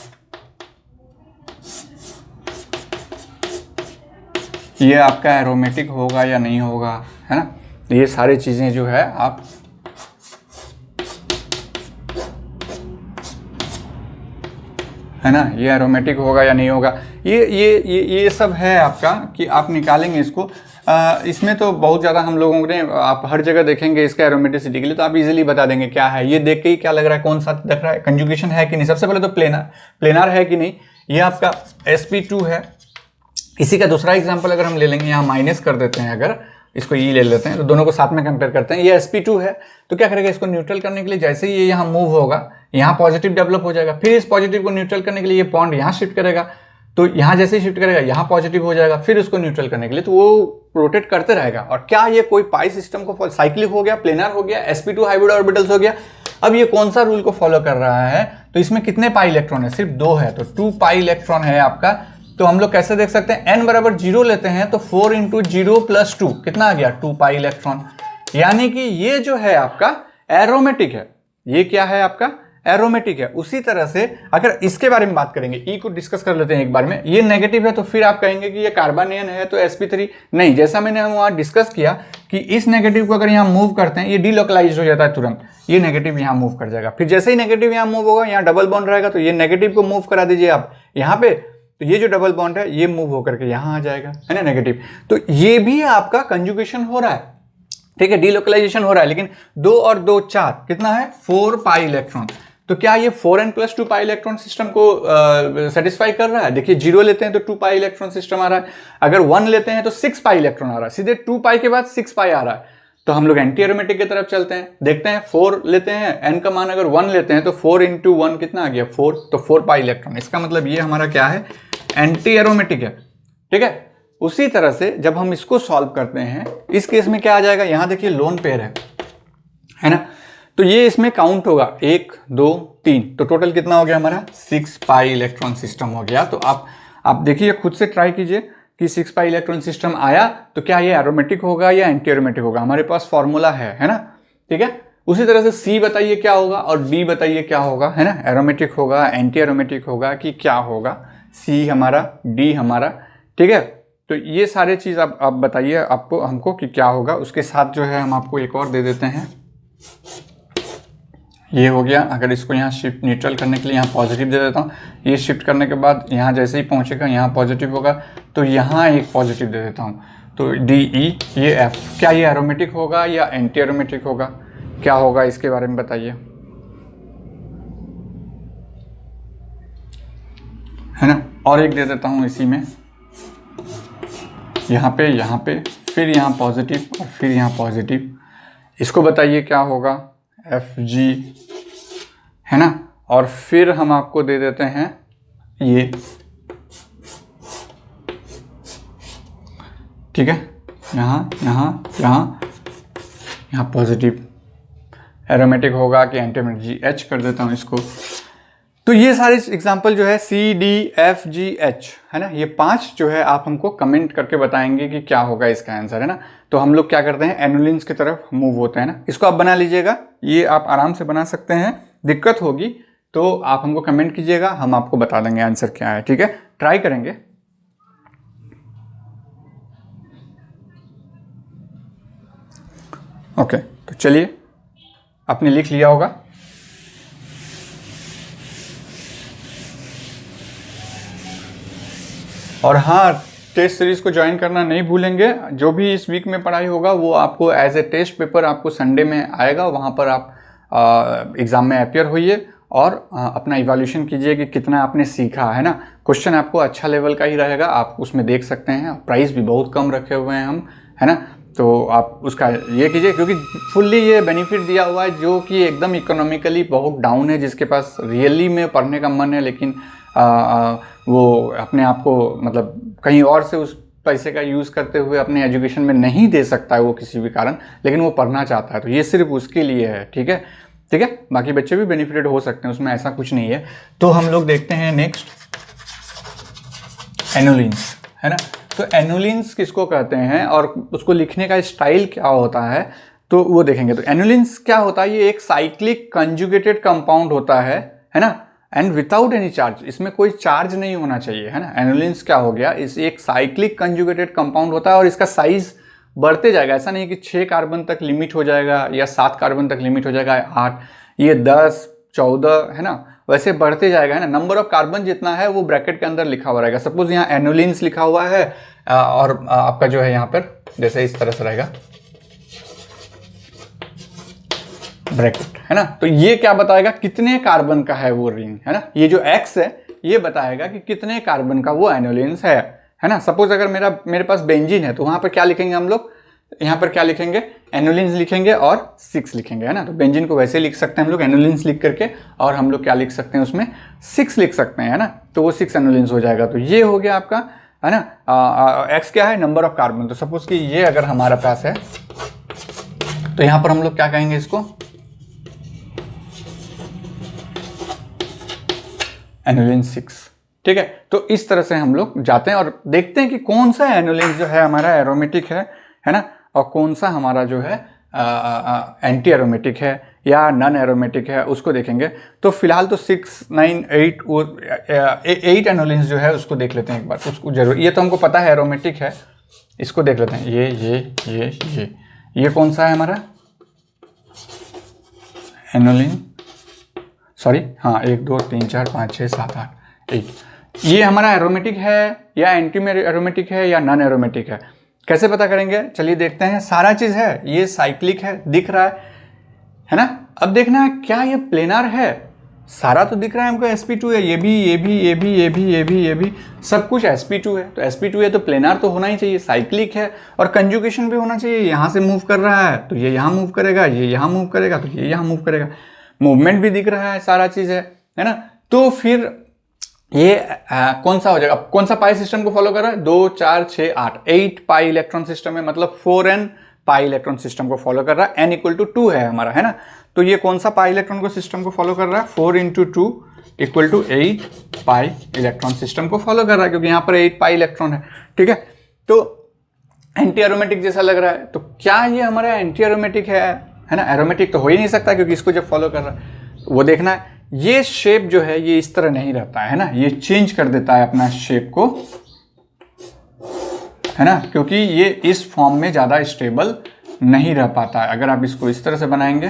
ये आपका एरोमेटिक होगा या नहीं होगा, है ना। ये सारी चीजें जो है आप है ना, ये एरोमेटिक होगा या नहीं होगा, ये सब है आपका कि आप निकालेंगे इसको। इसमें तो बहुत ज़्यादा हम लोगों ने, आप हर जगह देखेंगे इसका एरोमेटिसिटी के लिए, तो आप इजीली बता देंगे क्या है। ये देख के ही क्या लग रहा है, कौन सा दिख रहा है, कंजुगेशन है कि नहीं। सबसे पहले तो प्लेनार है कि नहीं। ये आपका sp2 है। इसी का दूसरा एग्जाम्पल अगर हम ले लेंगे, यहाँ माइनस कर देते हैं, अगर इसको ई ले लेते हैं, तो दोनों को साथ में कंपेयर करते हैं। ये sp2 है, तो क्या करेगा, इसको न्यूट्रल करने के लिए जैसे ही ये यहाँ मूव होगा, यहाँ पॉजिटिव डेवलप हो जाएगा, फिर इस पॉजिटिव को न्यूट्रल करने के लिए ये बॉन्ड यहाँ शिफ्ट करेगा, तो यहाँ जैसे ही शिफ्ट करेगा यहाँ पॉजिटिव हो जाएगा, फिर उसको न्यूट्रल करने के लिए, तो वो रोटेट करते रहेगा। और क्या ये कोई पाई सिस्टम को साइक्लिक हो गया, प्लेनर हो गया, sp2 हाइब्रिड ऑर्बिटल्स हो गया। अब ये कौन सा रूल को फॉलो कर रहा है, तो इसमें कितने पाई इलेक्ट्रॉन है, सिर्फ 2 है, तो 2 पाई इलेक्ट्रॉन है आपका। तो हम लोग कैसे देख सकते हैं, n = 0 लेते हैं तो 4 × 0 + 2 कितना आ गया, 2 पाई इलेक्ट्रॉन, यानी कि ये जो है आपका एरोमेटिक है। ये क्या है आपका, एरोमेटिक है। उसी तरह से अगर इसके बारे में बात करेंगे, ई को डिस्कस कर लेते हैं एक बार में। ये नेगेटिव है तो फिर आप कहेंगे कि ये कार्बनियन है तो sp3 नहीं। जैसा मैंने वहां डिस्कस किया कि इस नेगेटिव को अगर यहाँ मूव करते हैं, ये डीलोकलाइज हो जाता है तुरंत, ये नेगेटिव यहाँ मूव कर जाएगा। फिर जैसे ही नेगेटिव यहाँ मूव होगा, यहाँ डबल बॉन्ड रहेगा, तो ये नेगेटिव को मूव करा दीजिए आप यहाँ पे, तो ये जो डबल बॉन्ड है ये मूव होकर के यहाँ आ जाएगा, है ना, नेगेटिव। तो ये भी आपका कंजुगेशन हो रहा है, ठीक है, डीलोकलाइजेशन हो रहा है। लेकिन 2 और 2 4 कितना है, 4 पाई इलेक्ट्रॉन। तो क्या ये 4n+2 पाई इलेक्ट्रॉन सिस्टम को सेटिस्फाई कर रहा है। देखिए 0 लेते हैं तो 2 पाई इलेक्ट्रॉन सिस्टम आ रहा है, अगर 1 लेते हैं तो 6 पाई इलेक्ट्रॉन आ रहा है, सीधे 2 पाई के बाद 6 पाई आ रहा है। तो हम लोग एंटी एरोमेटिक की तरफ चलते हैं, देखते हैं 4 लेते हैं, n का मान अगर 1 लेते हैं तो 4 × 1 कितना आ गया, 4, तो 4 पाई इलेक्ट्रॉन। इसका मतलब ये हमारा क्या है, एंटी एरोमेटिक है, ठीक है। उसी तरह से जब हम इसको सॉल्व करते हैं, इस केस में क्या आ जाएगा, यहां देखिए लोन पेयर है ना, तो ये इसमें काउंट होगा 1 2 3, तो टोटल कितना हो गया हमारा, 6 पाई इलेक्ट्रॉन सिस्टम हो गया। तो आप देखिए, खुद से ट्राई कीजिए कि 6 पाई इलेक्ट्रॉन सिस्टम आया तो क्या ये एरोमेटिक होगा या एंटी एरोमेटिक होगा। हमारे पास फॉर्मूला है ना, ठीक है। उसी तरह से सी बताइए क्या होगा और डी बताइए क्या होगा, है ना, एरोमेटिक होगा, एंटी एरोमेटिक होगा कि क्या होगा, सी हमारा, डी हमारा, ठीक है। तो ये सारे चीज आप बताइए आपको, हमको कि क्या होगा। उसके साथ जो है हम आपको एक और दे देते हैं, ये हो गया। अगर इसको यहाँ शिफ्ट न्यूट्रल करने के लिए यहाँ पॉजिटिव दे देता हूँ, ये शिफ्ट करने के बाद यहाँ जैसे ही पहुँचेगा यहाँ पॉजिटिव होगा, तो यहाँ एक पॉजिटिव दे देता हूँ, तो डी ई, ये एफ। क्या ये एरोमेटिक होगा या एंटी एरोमेटिक होगा, क्या होगा इसके बारे में बताइए, है ना। और एक दे देता हूँ इसी में, यहाँ पे फिर यहाँ पॉजिटिव और फिर यहाँ पॉजिटिव, इसको बताइए क्या होगा, एफ जी, है ना। और फिर हम आपको दे देते हैं ये, ठीक है, यहाँ यहाँ यहाँ यहाँ पॉजिटिव, एरोमेटिक होगा कि एंटी एरोमेटिक, जी एच कर देता हूँ इसको। तो ये सारे एग्जाम्पल जो है C D F G H, है ना, ये 5 जो है आप हमको कमेंट करके बताएंगे कि क्या होगा इसका आंसर, है ना। तो हम लोग क्या करते हैं, एनुलिन्स की तरफ मूव होते हैं ना। इसको आप बना लीजिएगा, ये आप आराम से बना सकते हैं, दिक्कत होगी तो आप हमको कमेंट कीजिएगा, हम आपको बता देंगे आंसर क्या है, ठीक है, ट्राई करेंगे। ओके, तो चलिए, आपने लिख लिया होगा। और हाँ, टेस्ट सीरीज को ज्वाइन करना नहीं भूलेंगे। जो भी इस वीक में पढ़ाई होगा वो आपको एज ए टेस्ट पेपर आपको संडे में आएगा, वहाँ पर आप एग्ज़ाम में अपियर होइए और अपना इवैल्यूएशन कीजिए कि कितना आपने सीखा, है ना। क्वेश्चन आपको अच्छा लेवल का ही रहेगा, आप उसमें देख सकते हैं, प्राइस भी बहुत कम रखे हुए हैं हम, है ना। तो आप उसका ये कीजिए, क्योंकि फुल्ली ये बेनिफिट दिया हुआ है, जो कि एकदम इकोनॉमिकली बहुत डाउन है, जिसके पास रियली में पढ़ने का मन है लेकिन वो अपने आप को मतलब कहीं और से उस पैसे का यूज़ करते हुए अपने एजुकेशन में नहीं दे सकता है वो किसी भी कारण, लेकिन वो पढ़ना चाहता है, तो ये सिर्फ उसके लिए है, ठीक है, ठीक है। बाकी बच्चे भी बेनिफिटेड हो सकते हैं, उसमें ऐसा कुछ नहीं है। तो हम लोग देखते हैं नेक्स्ट, एनुलिन्स, है ना। तो एनुलिन्स किसको कहते हैं और उसको लिखने का स्टाइल क्या होता है, तो वो देखेंगे। तो एनुलिन्स क्या होता है, ये एक साइक्लिक कंजुगेटेड कंपाउंड होता है ना, एंड विदाउट एनी चार्ज, इसमें कोई चार्ज नहीं होना चाहिए, है ना। एनुलिन्स क्या हो गया, इस एक साइक्लिक कंजुगेटेड कंपाउंड होता है और इसका साइज बढ़ते जाएगा। ऐसा नहीं कि 6 कार्बन तक लिमिट हो जाएगा या 7 कार्बन तक लिमिट हो जाएगा, 8, ये 10, 14, है ना, वैसे बढ़ते जाएगा, है ना। नंबर ऑफ कार्बन जितना है वो ब्रैकेट के अंदर लिखा हुआ रहेगा। सपोज यहाँ एनुलिन्स लिखा हुआ है और आपका जो है यहाँ पर जैसे इस तरह से रहेगा ब्रैकेट, है ना। तो ये क्या बताएगा, कितने कार्बन का है वो रिंग, है ना। ये जो X है ये बताएगा कि कितने कार्बन का वो एनुलिन्स है ना। सपोज अगर मेरे पास बेंजीन है तो वहां पर क्या लिखेंगे हम लोग, यहाँ पर क्या लिखेंगे, एनुलिन्स लिखेंगे और 6 लिखेंगे, है ना। तो बेंजीन को वैसे लिख सकते हैं हम लोग एनुलिन्स लिख करके, और हम लोग क्या लिख सकते हैं उसमें 6 लिख सकते हैं, है ना। तो वो 6 एनुलिन्स हो जाएगा। तो ये हो गया आपका, है ना। X क्या है, नंबर ऑफ कार्बन। तो सपोज कि ये अगर हमारा पास है तो यहाँ पर हम लोग क्या कहेंगे इसको, एनुलिन 6, ठीक है। तो इस तरह से हम लोग जाते हैं और देखते हैं कि कौन सा एनुलिन जो है हमारा एरोमेटिक है ना, और कौन सा हमारा जो है एंटी एरोमेटिक है या नॉन एरोमेटिक है, उसको देखेंगे। तो फिलहाल तो 6, 9, 8 वो 8 एनुलिन्स जो है उसको देख लेते हैं एक बार, उसको जरूर, ये तो हमको पता है एरोमेटिक है, इसको देख लेते हैं। ये कौन सा है हमारा एनुलिन, सॉरी, हाँ, 1, 2, 3, 4, 5, 6, 7, 8, 8, ये हमारा एरोमेटिक है या एंटी एरोमेटिक है या नॉन एरोमेटिक है, कैसे पता करेंगे, चलिए देखते हैं। सारा चीज़ है, ये साइक्लिक है, दिख रहा है ना। अब देखना है क्या ये प्लेनर है, सारा तो दिख रहा है हमको sp2 है, ये भी सब कुछ sp2 है। तो sp2 है तो प्लेनर तो होना ही चाहिए, साइक्लिक है और कंजुगेशन भी होना चाहिए। यहाँ से मूव कर रहा है तो ये यहाँ मूव करेगा, ये यहाँ मूव करेगा तो ये यहाँ मूव करेगा, मूवमेंट भी दिख रहा है, सारा चीज़ है ना। तो फिर ये कौन सा हो जाएगा, कौन सा पाई सिस्टम को फॉलो कर रहा है, 2, 4, 6, 8, 8 पाई इलेक्ट्रॉन सिस्टम है, मतलब 4n पाई इलेक्ट्रॉन सिस्टम को फॉलो कर रहा है। n = 2 है हमारा, है ना। तो ये कौन सा पाई इलेक्ट्रॉन को सिस्टम को फॉलो कर रहा है, 4 × 2 = 8 पाई इलेक्ट्रॉन सिस्टम को फॉलो कर रहा है, क्योंकि यहाँ पर 8 पाई इलेक्ट्रॉन है, ठीक है। तो एंटी एरोमेटिक जैसा लग रहा है, तो क्या ये हमारा एंटी एरोमेटिक है ना। एरोमेटिक तो हो ही नहीं सकता क्योंकि इसको जब फॉलो कर रहा है, वो देखना है। ये शेप जो है ये इस तरह नहीं रहता है ना, ये चेंज कर देता है अपना शेप को, है ना, क्योंकि ये इस फॉर्म में ज़्यादा स्टेबल नहीं रह पाता है। अगर आप इसको इस तरह से बनाएंगे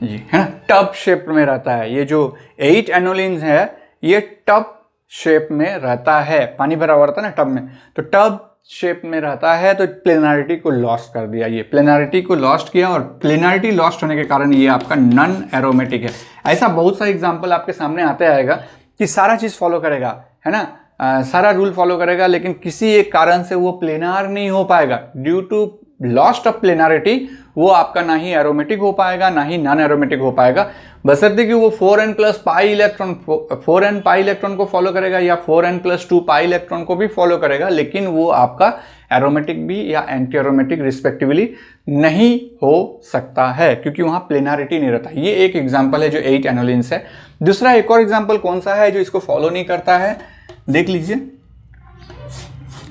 ये है ना, टब शेप में रहता है। ये जो 8 एनोलिन्स है ये टब शेप में रहता है, पानी भरा हुआ रहता है ना टब में, तो टब शेप में रहता है। तो प्लेनारिटी को लॉस्ट कर दिया, ये प्लेनारिटी को लॉस्ट किया, और प्लेनारिटी लॉस्ट होने के कारण ये आपका नॉन एरोमेटिक है। ऐसा बहुत सारे एग्जांपल आपके सामने आते आएगा कि सारा चीज़ फॉलो करेगा, है ना, सारा रूल फॉलो करेगा, लेकिन किसी एक कारण से वो प्लेनार नहीं हो पाएगा। ड्यू टू लॉस्ट ऑफ प्लेनारिटी वो आपका ना ही एरोमेटिक हो पाएगा ना ही नॉन एरोमेटिक हो पाएगा, बशर्ते कि वो 4n plus pi electron 4n pi electron को फॉलो करेगा या 4n प्लस 2 पाई इलेक्ट्रॉन को भी फॉलो करेगा, लेकिन वो आपका एरोमेटिक भी या एंटी एरोमेटिक रिस्पेक्टिवली नहीं हो सकता है, क्योंकि वहां प्लेनारिटी नहीं रहता। ये एक एग्जाम्पल है जो 8 एनोलिन्स है। दूसरा एक और एग्जाम्पल कौन सा है जो इसको फॉलो नहीं करता है, देख लीजिए,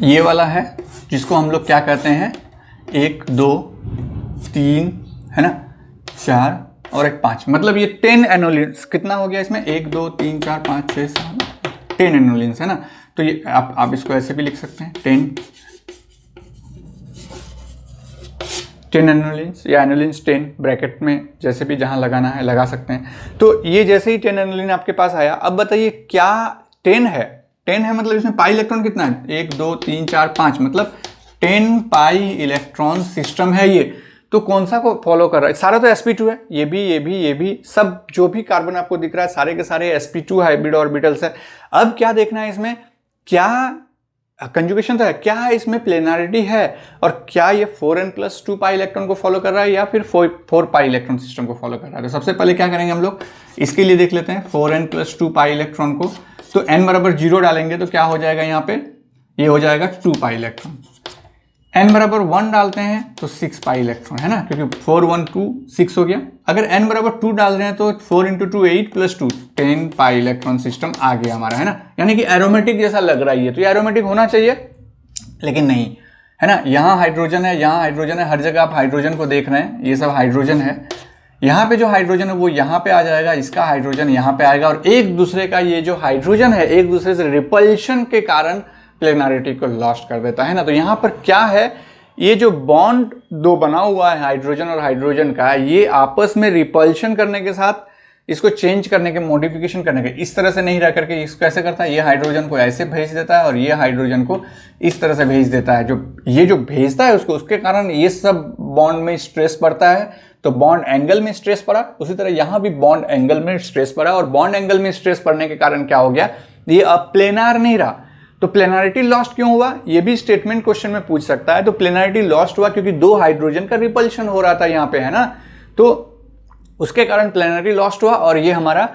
ये वाला है जिसको हम लोग क्या कहते हैं 1 2 3 है ना 4 और एक 5, मतलब ये 10 एनोलिन्स। कितना हो गया इसमें 1 2 3 4 5 6 7 10 एनोलिन्स है ना। तो ये आप इसको ऐसे भी लिख सकते हैं 10 एनोलिन्स या एनोलिन्स 10 ब्रैकेट में जैसे भी जहां लगाना है लगा सकते हैं। तो ये जैसे ही 10 एनोलिन आपके पास आया, अब बताइए क्या 10 है, 10 है मतलब इसमें पाई इलेक्ट्रॉन कितना है 1 2 3 4 5, मतलब 10 पाई इलेक्ट्रॉन सिस्टम है ये। तो कौन सा को फॉलो कर रहा है, सारा तो sp2 है, ये भी सब जो भी कार्बन आपको दिख रहा है सारे के सारे sp2 हाइब्रिड ऑर्बिटल्स है। अब क्या देखना है इसमें, क्या कंजुगेशन तो है, क्या इसमें प्लेनारिटी है, और क्या ये 4n प्लस 2 पाई इलेक्ट्रॉन को फॉलो कर रहा है या फिर 4 पाई इलेक्ट्रॉन सिस्टम को फॉलो कर रहा है। तो सबसे पहले क्या करेंगे हम लोग, इसके लिए देख लेते हैं 4n प्लस 2 पाई इलेक्ट्रॉन को। तो n बराबर 0 डालेंगे तो क्या हो जाएगा यहाँ पे, ये हो जाएगा 2 पाई इलेक्ट्रॉन। n बराबर 1 डालते हैं तो 6 पाई इलेक्ट्रॉन है ना, क्योंकि 4 1 2 6 हो गया। अगर n बराबर 2 डाल रहे हैं तो 4 into 2 8 plus 2 10 pi electron system आ गया हमारा, है ना। यानी कि एरोमेटिक जैसा लग रहा है ये, तो ये एरोमेटिक होना चाहिए लेकिन नहीं, है ना। यहाँ हाइड्रोजन है, यहाँ हाइड्रोजन है, हर जगह आप हाइड्रोजन को देख रहे हैं, ये सब हाइड्रोजन है। यहाँ पे जो हाइड्रोजन है वो यहाँ पे आ जाएगा, इसका हाइड्रोजन यहाँ पे आएगा, और एक दूसरे का ये जो हाइड्रोजन है एक दूसरे से रिपल्शन के कारण प्लेनारिटी को लॉस्ट कर देता है ना। तो यहाँ पर क्या है, ये जो बॉन्ड दो बना हुआ है हाइड्रोजन और हाइड्रोजन का, ये आपस में रिपल्शन करने के साथ इसको चेंज करने के, मॉडिफिकेशन करने के, इस तरह से नहीं रह करके इसको कैसे करता है, ये हाइड्रोजन को ऐसे भेज देता है और ये हाइड्रोजन को इस तरह से भेज देता है। जो भेजता है उसको, उसके कारण ये सब बॉन्ड में स्ट्रेस पड़ता है, तो बॉन्ड एंगल में स्ट्रेस पड़ा। उसी तरह यहाँ भी बॉन्ड एंगल में स्ट्रेस पड़ा, और बॉन्ड एंगल में स्ट्रेस पड़ने के कारण क्या हो गया, ये अब प्लेनार नहीं रहा। तो प्लेनारिटी लॉस्ट क्यों हुआ, ये भी स्टेटमेंट क्वेश्चन में पूछ सकता है। तो प्लेनारिटी लॉस्ट हुआ क्योंकि 2 हाइड्रोजन का रिपल्शन हो रहा था यहाँ पे, है ना, तो उसके कारण प्लेनारिटी लॉस्ट हुआ। और ये हमारा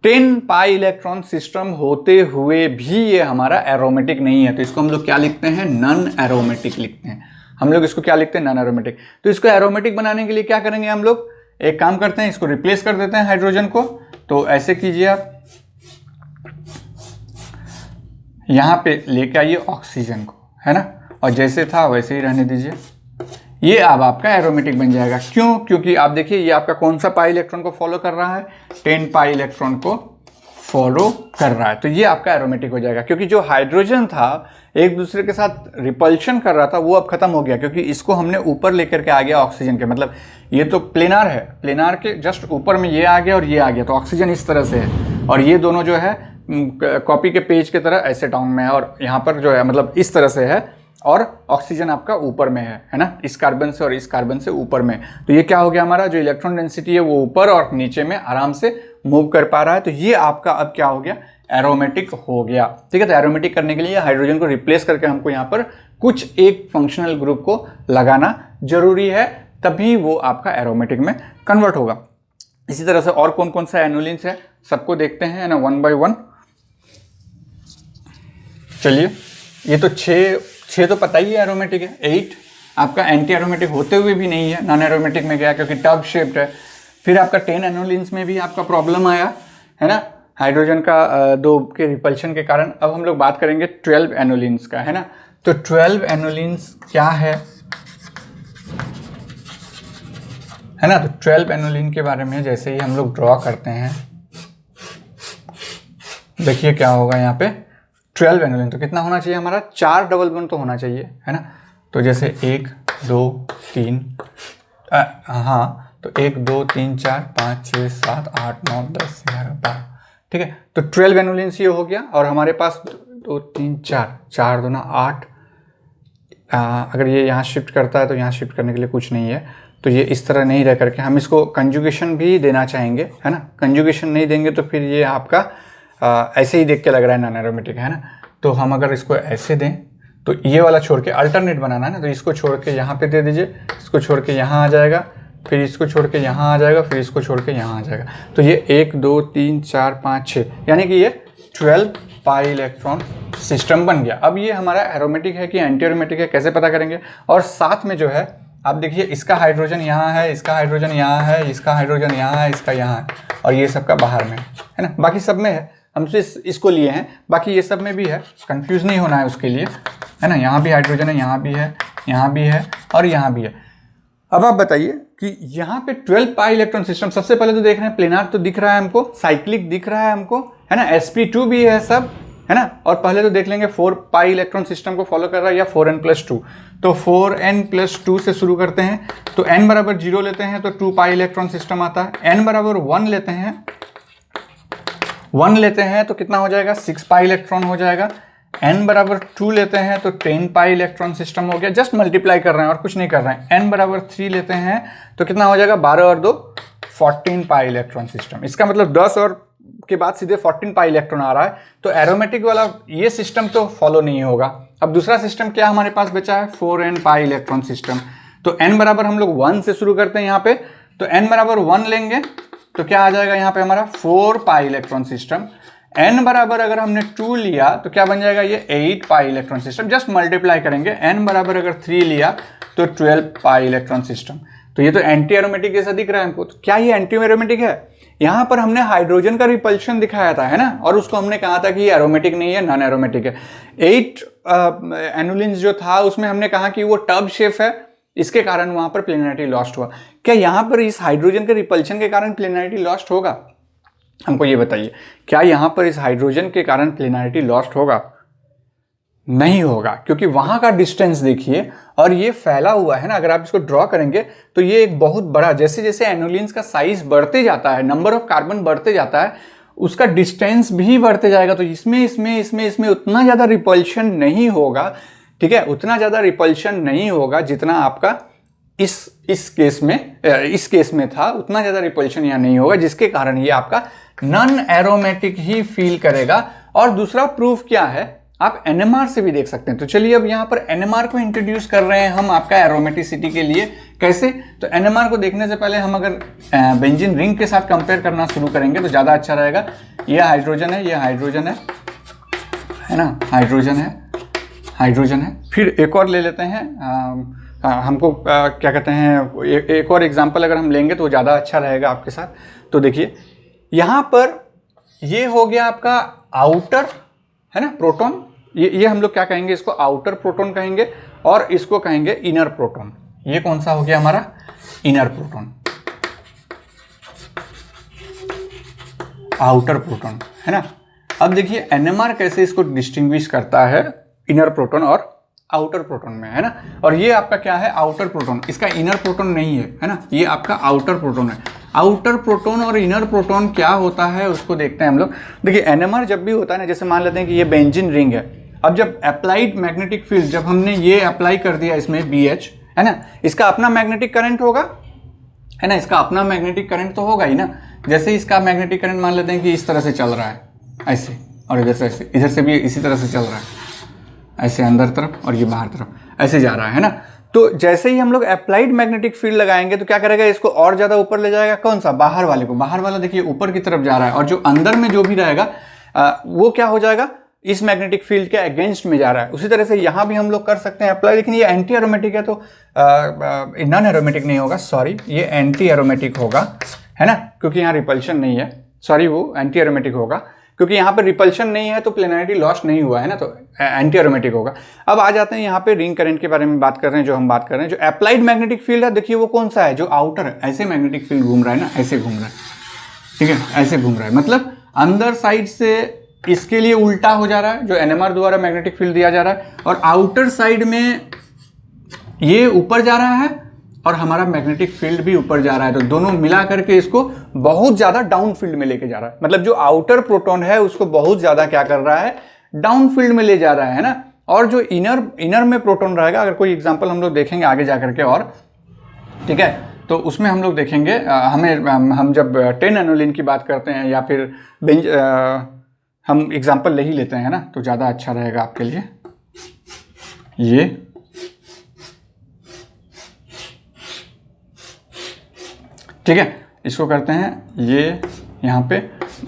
10 पाई इलेक्ट्रॉन सिस्टम होते हुए भी ये हमारा एरोमेटिक नहीं है, तो इसको हम लोग क्या लिखते हैं, नॉन एरोमेटिक लिखते हैं। हम लोग इसको क्या लिखते हैं, नॉन एरोमेटिक। तो इसको एरोमेटिक बनाने के लिए क्या करेंगे हम लोग, एक काम करते हैं, इसको रिप्लेस कर देते हैं हाइड्रोजन को। तो ऐसे कीजिए आप, यहां पे लेके आइए ऑक्सीजन को, है ना, और जैसे था वैसे ही रहने दीजिए। ये अब आपका एरोमेटिक बन जाएगा। क्यों, क्योंकि आप देखिए ये आपका कौन सा पाई इलेक्ट्रॉन को फॉलो कर रहा है, 10 पाई इलेक्ट्रॉन को फॉलो कर रहा है, तो ये आपका एरोमेटिक हो जाएगा। क्योंकि जो हाइड्रोजन था एक दूसरे के साथ रिपल्शन कर रहा था वो अब खत्म हो गया, क्योंकि इसको हमने ऊपर लेकर के आ गया ऑक्सीजन के, मतलब ये तो प्लेनार है, प्लेनार के जस्ट ऊपर में ये आ गया और ये आ गया, तो ऑक्सीजन इस तरह से है, और ये दोनों जो है कॉपी के पेज की तरह ऐसे डाउन में है, और यहाँ पर जो है मतलब इस तरह से है, और ऑक्सीजन आपका ऊपर में है ना, इस कार्बन से और इस कार्बन से ऊपर में। तो ये क्या हो गया, हमारा जो इलेक्ट्रॉन डेंसिटी है वो ऊपर और नीचे में आराम से मूव कर पा रहा है। तो ये आपका अब क्या हो गया, एरोमेटिक हो गया। ठीक है, तो एरोमेटिक करने के लिए हाइड्रोजन को रिप्लेस करके हमको यहाँ पर कुछ एक फंक्शनल ग्रुप को लगाना जरूरी है, तभी वो आपका एरोमेटिक में कन्वर्ट होगा। इसी तरह से और कौन कौन सा एनोलिन्स है सबको देखते हैं ना, 1 बाय 1। चलिए, ये तो 6 तो पता ही है एरोमेटिक है, 8 आपका एंटी एरोमेटिक होते हुए भी नहीं है, नॉन एरोमेटिक में गया क्योंकि टब शेप्ड है। फिर आपका 10 एनोलिन्स में भी आपका प्रॉब्लम आया, है ना, हाइड्रोजन का 2 के रिपल्शन के कारण। अब हम लोग बात करेंगे 12 एनोलिन्स का, है ना। तो 12 एनोलिन्स क्या है ना। तो 12 एनोलिन के बारे में जैसे ही हम लोग ड्रॉ करते हैं, देखिए क्या होगा यहाँ पे, 12 एनोलिन तो कितना होना चाहिए हमारा, 4 डबल बॉन्ड तो होना चाहिए, है ना। तो जैसे 1 2 3, हाँ तो 1 2 3 4 5 6 7 8 9 10 11 12, ठीक है। तो 12 एनुलिन्स ये हो गया, और हमारे पास 2 3 4 4 2 8, अगर ये यहाँ शिफ्ट करता है तो यहाँ शिफ्ट करने के लिए कुछ नहीं है, तो ये इस तरह नहीं रह करके हम इसको कंजुगेशन भी देना चाहेंगे, है ना। कंजुगेशन नहीं देंगे तो फिर ये आपका ऐसे ही देख के लग रहा है नॉन एरोमेटिक, है ना। तो हम अगर इसको ऐसे दें तो ये वाला छोड़ के अल्टरनेट बनाना है ना, तो इसको छोड़ के यहाँ पे दे दीजिए, इसको छोड़ के यहाँ आ जाएगा, फिर इसको छोड़ के यहाँ आ जाएगा, फिर इसको छोड़ के यहाँ आ जाएगा। तो ये 1 2 3 4 5 6, यानी कि ये 12 पाई इलेक्ट्रॉन सिस्टम बन गया। अब ये हमारा एरोमेटिक है कि एंटी एरोमेटिक है, कैसे पता करेंगे। और साथ में जो है आप देखिए, इसका हाइड्रोजन यहाँ है, इसका हाइड्रोजन यहाँ है, इसका हाइड्रोजन यहाँ है, इसका यहाँ है, और ये सबका बाहर में है ना। बाकी सब में है, हम सिर्फ इसको लिए हैं, बाकी ये सब में भी है, कंफ्यूज नहीं होना है उसके लिए, है ना। यहाँ भी हाइड्रोजन है, यहाँ भी है, यहाँ भी है, और यहाँ भी है। अब आप बताइए कि यहाँ पे 12 पाई इलेक्ट्रॉन सिस्टम, सबसे पहले तो देख रहे हैं प्लेनार तो दिख रहा है हमको, साइक्लिक दिख रहा है हमको, है ना, sp2 भी है सब, है ना। और पहले तो देख लेंगे 4 पाई इलेक्ट्रॉन सिस्टम को फॉलो कर रहा है या 4n+2, तो 4n+2 से शुरू करते हैं। तो n बराबर 0 लेते हैं तो 2 पाई इलेक्ट्रॉन सिस्टम आता है। n बराबर 1 लेते हैं, 1 लेते हैं तो कितना हो जाएगा, 6 पाई इलेक्ट्रॉन हो जाएगा। n बराबर 2 लेते हैं तो 10 पाई इलेक्ट्रॉन सिस्टम हो गया। जस्ट मल्टीप्लाई कर रहे हैं और कुछ नहीं कर रहे हैं। n बराबर 3 लेते हैं तो कितना हो जाएगा, 12 और 2 14 पाई इलेक्ट्रॉन सिस्टम। इसका मतलब 10 और के बाद सीधे 14 पाई इलेक्ट्रॉन आ रहा है, तो एरोमेटिक वाला ये सिस्टम तो फॉलो नहीं होगा। अब दूसरा सिस्टम क्या हमारे पास बचा है, 4n पाई इलेक्ट्रॉन सिस्टम। तो n बराबर हम लोग 1 से शुरू करते हैं यहाँ पे, तो n बराबर 1 लेंगे तो क्या आ जाएगा यहाँ पे हमारा 4 पाई इलेक्ट्रॉन सिस्टम। n बराबर अगर हमने 2 लिया तो क्या बन जाएगा, ये 8 पाई इलेक्ट्रॉन सिस्टम। जस्ट मल्टीप्लाई करेंगे, n बराबर अगर 3 लिया तो 12 पाई इलेक्ट्रॉन सिस्टम। तो ये तो एंटी एरोमेटिक जैसा दिख रहा है हमको। तो क्या ये एंटी एरोमेटिक है? यहाँ पर हमने हाइड्रोजन का रिपल्शन दिखाया था, है ना, और उसको हमने कहा था कि ये एरोमेटिक नहीं है, नॉन एरोमेटिक है। 8 एनुलिन्स जो था उसमें हमने कहा कि वो टब शेप है, इसके कारण वहां पर प्लेनरिटी लॉस्ट हुआ। क्या यहाँ पर इस हाइड्रोजन के रिपल्शन के कारण प्लेनरिटी लॉस्ट होगा? हमको ये बताइए, क्या यहाँ पर इस हाइड्रोजन के कारण प्लेनरिटी लॉस्ट होगा? नहीं होगा, क्योंकि वहां का डिस्टेंस देखिए, और ये फैला हुआ है ना। अगर आप इसको ड्रॉ करेंगे तो ये एक बहुत बड़ा, जैसे जैसे एनुलिन्स का साइज बढ़ते जाता है, नंबर ऑफ कार्बन बढ़ते जाता है, उसका डिस्टेंस भी बढ़ते जाएगा। तो इसमें उतना ज्यादा रिपल्शन नहीं होगा, ठीक है, उतना ज्यादा रिपल्शन नहीं होगा जितना आपका इस केस में था, उतना ज्यादा रिपल्शन यहाँ नहीं होगा, जिसके कारण ये आपका नॉन एरोमेटिक ही फील करेगा। और दूसरा प्रूफ क्या है, आप NMR से भी देख सकते हैं। तो चलिए अब यहाँ पर NMR को इंट्रोड्यूस कर रहे हैं हम आपका एरोमेटिसिटी के लिए। कैसे? तो NMR को देखने से पहले हम अगर बेंजीन रिंग के साथ कंपेयर करना शुरू करेंगे तो ज़्यादा अच्छा रहेगा। ये हाइड्रोजन है, ये हाइड्रोजन है ना, हाइड्रोजन है। फिर एक और ले लेते हैं, हमको क्या कहते हैं, एक और एग्जाम्पल अगर हम लेंगे तो ज़्यादा अच्छा रहेगा आपके साथ। तो देखिए यहाँ पर ये हो गया आपका आउटर, है ना, प्रोटॉन। ये हम लोग क्या कहेंगे, इसको आउटर प्रोटॉन कहेंगे, और इसको कहेंगे इनर प्रोटॉन। ये कौन सा हो गया हमारा, इनर प्रोटॉन, आउटर प्रोटॉन, है ना। अब देखिए NMR कैसे इसको डिस्टिंग्विश करता है इनर प्रोटॉन और आउटर प्रोटॉन में, है ना। और ये आपका क्या है, आउटर प्रोटॉन, इसका इनर प्रोटॉन नहीं है ना, ये आपका आउटर प्रोटॉन है। आउटर प्रोटॉन और इनर प्रोटॉन क्या होता है उसको देखते हैं हम लोग। देखिए NMR जब भी होता है ना, जैसे मान लेते हैं कि ये बेंजीन रिंग है। अब जब अप्लाइड मैग्नेटिक फील्ड, जब हमने ये अप्लाई कर दिया इसमें BH, है ना, इसका अपना मैग्नेटिक करंट होगा, है ना, इसका अपना मैग्नेटिक करंट तो होगा ही ना। जैसे इसका मैग्नेटिक करंट मान लेते हैं कि इस तरह से चल रहा है ऐसे, और इधर से ऐसे, इधर से भी इसी तरह से चल रहा है, ऐसे अंदर तरफ और ये बाहर तरफ ऐसे जा रहा है ना। तो जैसे ही हम लोग अप्लाइड मैग्नेटिक फील्ड लगाएंगे तो क्या करेगा, इसको और ज्यादा ऊपर ले जाएगा। कौन सा, बाहर वाले को। बाहर वाला देखिए ऊपर की तरफ जा रहा है, और जो अंदर में जो भी रहेगा वो क्या हो जाएगा, इस मैग्नेटिक फील्ड के अगेंस्ट में जा रहा है। उसी तरह से यहाँ भी हम लोग कर सकते हैं अप्लाई, लेकिन ये एंटी एरोमेटिक है तो नॉन एरोमेटिक नहीं होगा, सॉरी, ये एंटी एरोमेटिक होगा, है ना, क्योंकि यहाँ रिपल्शन नहीं है। सॉरी, वो एंटी एरोमेटिक होगा क्योंकि यहाँ पर रिपल्शन नहीं है, तो प्लेनरिटी लॉस्ट नहीं हुआ है ना, तो एंटी एरोमेटिक होगा। अब आ जाते हैं यहाँ पे रिंग करंट के बारे में बात कर रहे हैं। जो हम बात कर रहे हैं, जो अप्लाइड मैग्नेटिक फील्ड है, देखिए वो कौन सा है, जो आउटर है। ऐसे मैग्नेटिक फील्ड घूम रहा है ना, ऐसे घूम रहा है, ठीक है, ऐसे घूम रहा है, मतलब अंदर साइड से इसके लिए उल्टा हो जा रहा है, जो NMR द्वारा मैग्नेटिक फील्ड दिया जा रहा है, और आउटर साइड में ये ऊपर जा रहा है और हमारा मैग्नेटिक फील्ड भी ऊपर जा रहा है, तो दोनों मिला करके इसको बहुत ज़्यादा डाउन फील्ड में लेके जा रहा है। मतलब जो आउटर प्रोटॉन है उसको बहुत ज़्यादा क्या कर रहा है, डाउन फील्ड में ले जा रहा है ना। और जो इनर में प्रोटॉन रहेगा, अगर कोई एग्जांपल हम लोग देखेंगे आगे जा करके और, ठीक है, तो उसमें हम लोग देखेंगे हम जब 10 एनोलिन की बात करते हैं या फिर हम एग्जांपल ले ही लेते हैं ना, तो ज़्यादा अच्छा रहेगा आपके लिए। ये ठीक है, इसको करते हैं, ये यहाँ पे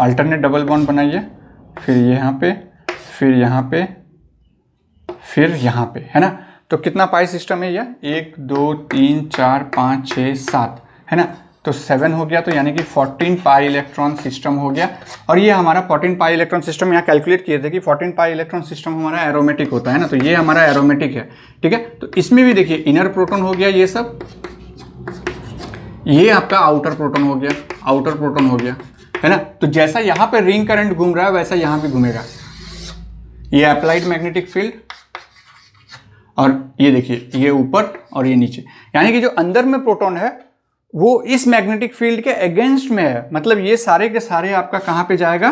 अल्टरनेट डबल बॉन्ड बनाइए, फिर ये यहाँ पे, फिर यहाँ पे, फिर यहाँ पे, है ना। तो कितना पाई सिस्टम है ये, 1 2 3 4 5 6 7, है ना। तो 7 हो गया, तो यानी कि 14 पाई इलेक्ट्रॉन सिस्टम हो गया। और ये हमारा 14 पाई इलेक्ट्रॉन सिस्टम यहाँ कैलकुलेट किए थे कि 14 पाई इलेक्ट्रॉन सिस्टम हमारा एरोमेटिक होता है ना, तो ये हमारा एरोमेटिक है, ठीक है। तो इसमें भी देखिए इनर प्रोटॉन हो गया ये सब, ये आपका आउटर प्रोटॉन हो गया, आउटर प्रोटॉन हो गया, है ना। तो जैसा यहाँ पे रिंग करंट घूम रहा है वैसा यहाँ भी घूमेगा। ये अप्लाइड मैग्नेटिक फील्ड, और ये देखिए ये ऊपर और ये नीचे, यानी कि जो अंदर में प्रोटॉन है वो इस मैग्नेटिक फील्ड के अगेंस्ट में है। मतलब ये सारे के सारे आपका कहां पे जाएगा,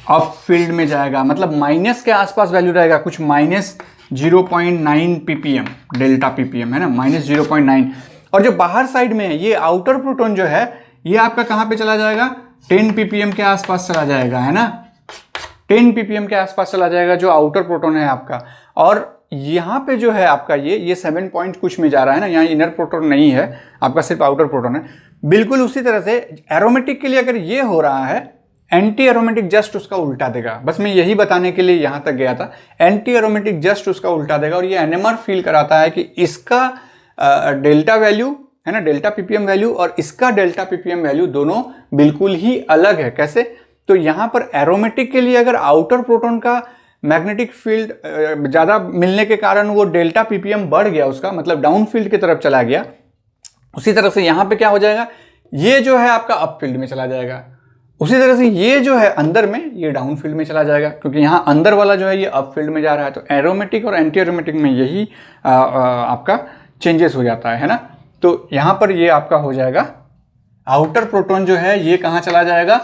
अप फील्ड में जाएगा। मतलब माइनस के आसपास वैल्यू रहेगा, कुछ माइनस 0.9 ppm, डेल्टा ppm, है ना, माइनस 0.9। और जो बाहर साइड में है ये आउटर प्रोटॉन जो है ये आपका कहां पे चला जाएगा, 10 ppm के आसपास चला जाएगा, है ना, 10 ppm के आसपास चला जाएगा जो आउटर प्रोटॉन है आपका। और यहाँ पे जो है आपका ये 7 पॉइंट कुछ में जा रहा है ना, यहाँ इनर प्रोटॉन नहीं है आपका, सिर्फ आउटर प्रोटॉन है। बिल्कुल उसी तरह से एरोमेटिक के लिए अगर ये हो रहा है, एंटी एरोमेटिक जस्ट उसका उल्टा देगा। बस मैं यही बताने के लिए यहाँ तक गया था, एंटी एरोमेटिक जस्ट उसका उल्टा देगा। और ये एनएमआर फील कराता है कि इसका डेल्टा वैल्यू है ना, डेल्टा पीपीएम वैल्यू और इसका डेल्टा पीपीएम वैल्यू दोनों बिल्कुल ही अलग है। कैसे, तो यहाँ पर एरोमेटिक के लिए अगर आउटर प्रोटॉन का मैग्नेटिक फील्ड ज़्यादा मिलने के कारण वो डेल्टा पीपीएम बढ़ गया उसका, मतलब डाउन फील्ड की तरफ चला गया, उसी तरह से यहाँ पे क्या हो जाएगा, ये जो है आपका अप फील्ड में चला जाएगा। उसी तरह से ये जो है अंदर में ये डाउन फील्ड में चला जाएगा, क्योंकि यहाँ अंदर वाला जो है ये अप फील्ड में जा रहा है। तो एरोमेटिक और एंटी एरोमेटिक में यही आपका चेंजेस हो जाता है ना। तो यहाँ पर ये आपका हो जाएगा, आउटर प्रोटॉन जो है ये कहाँ चला जाएगा,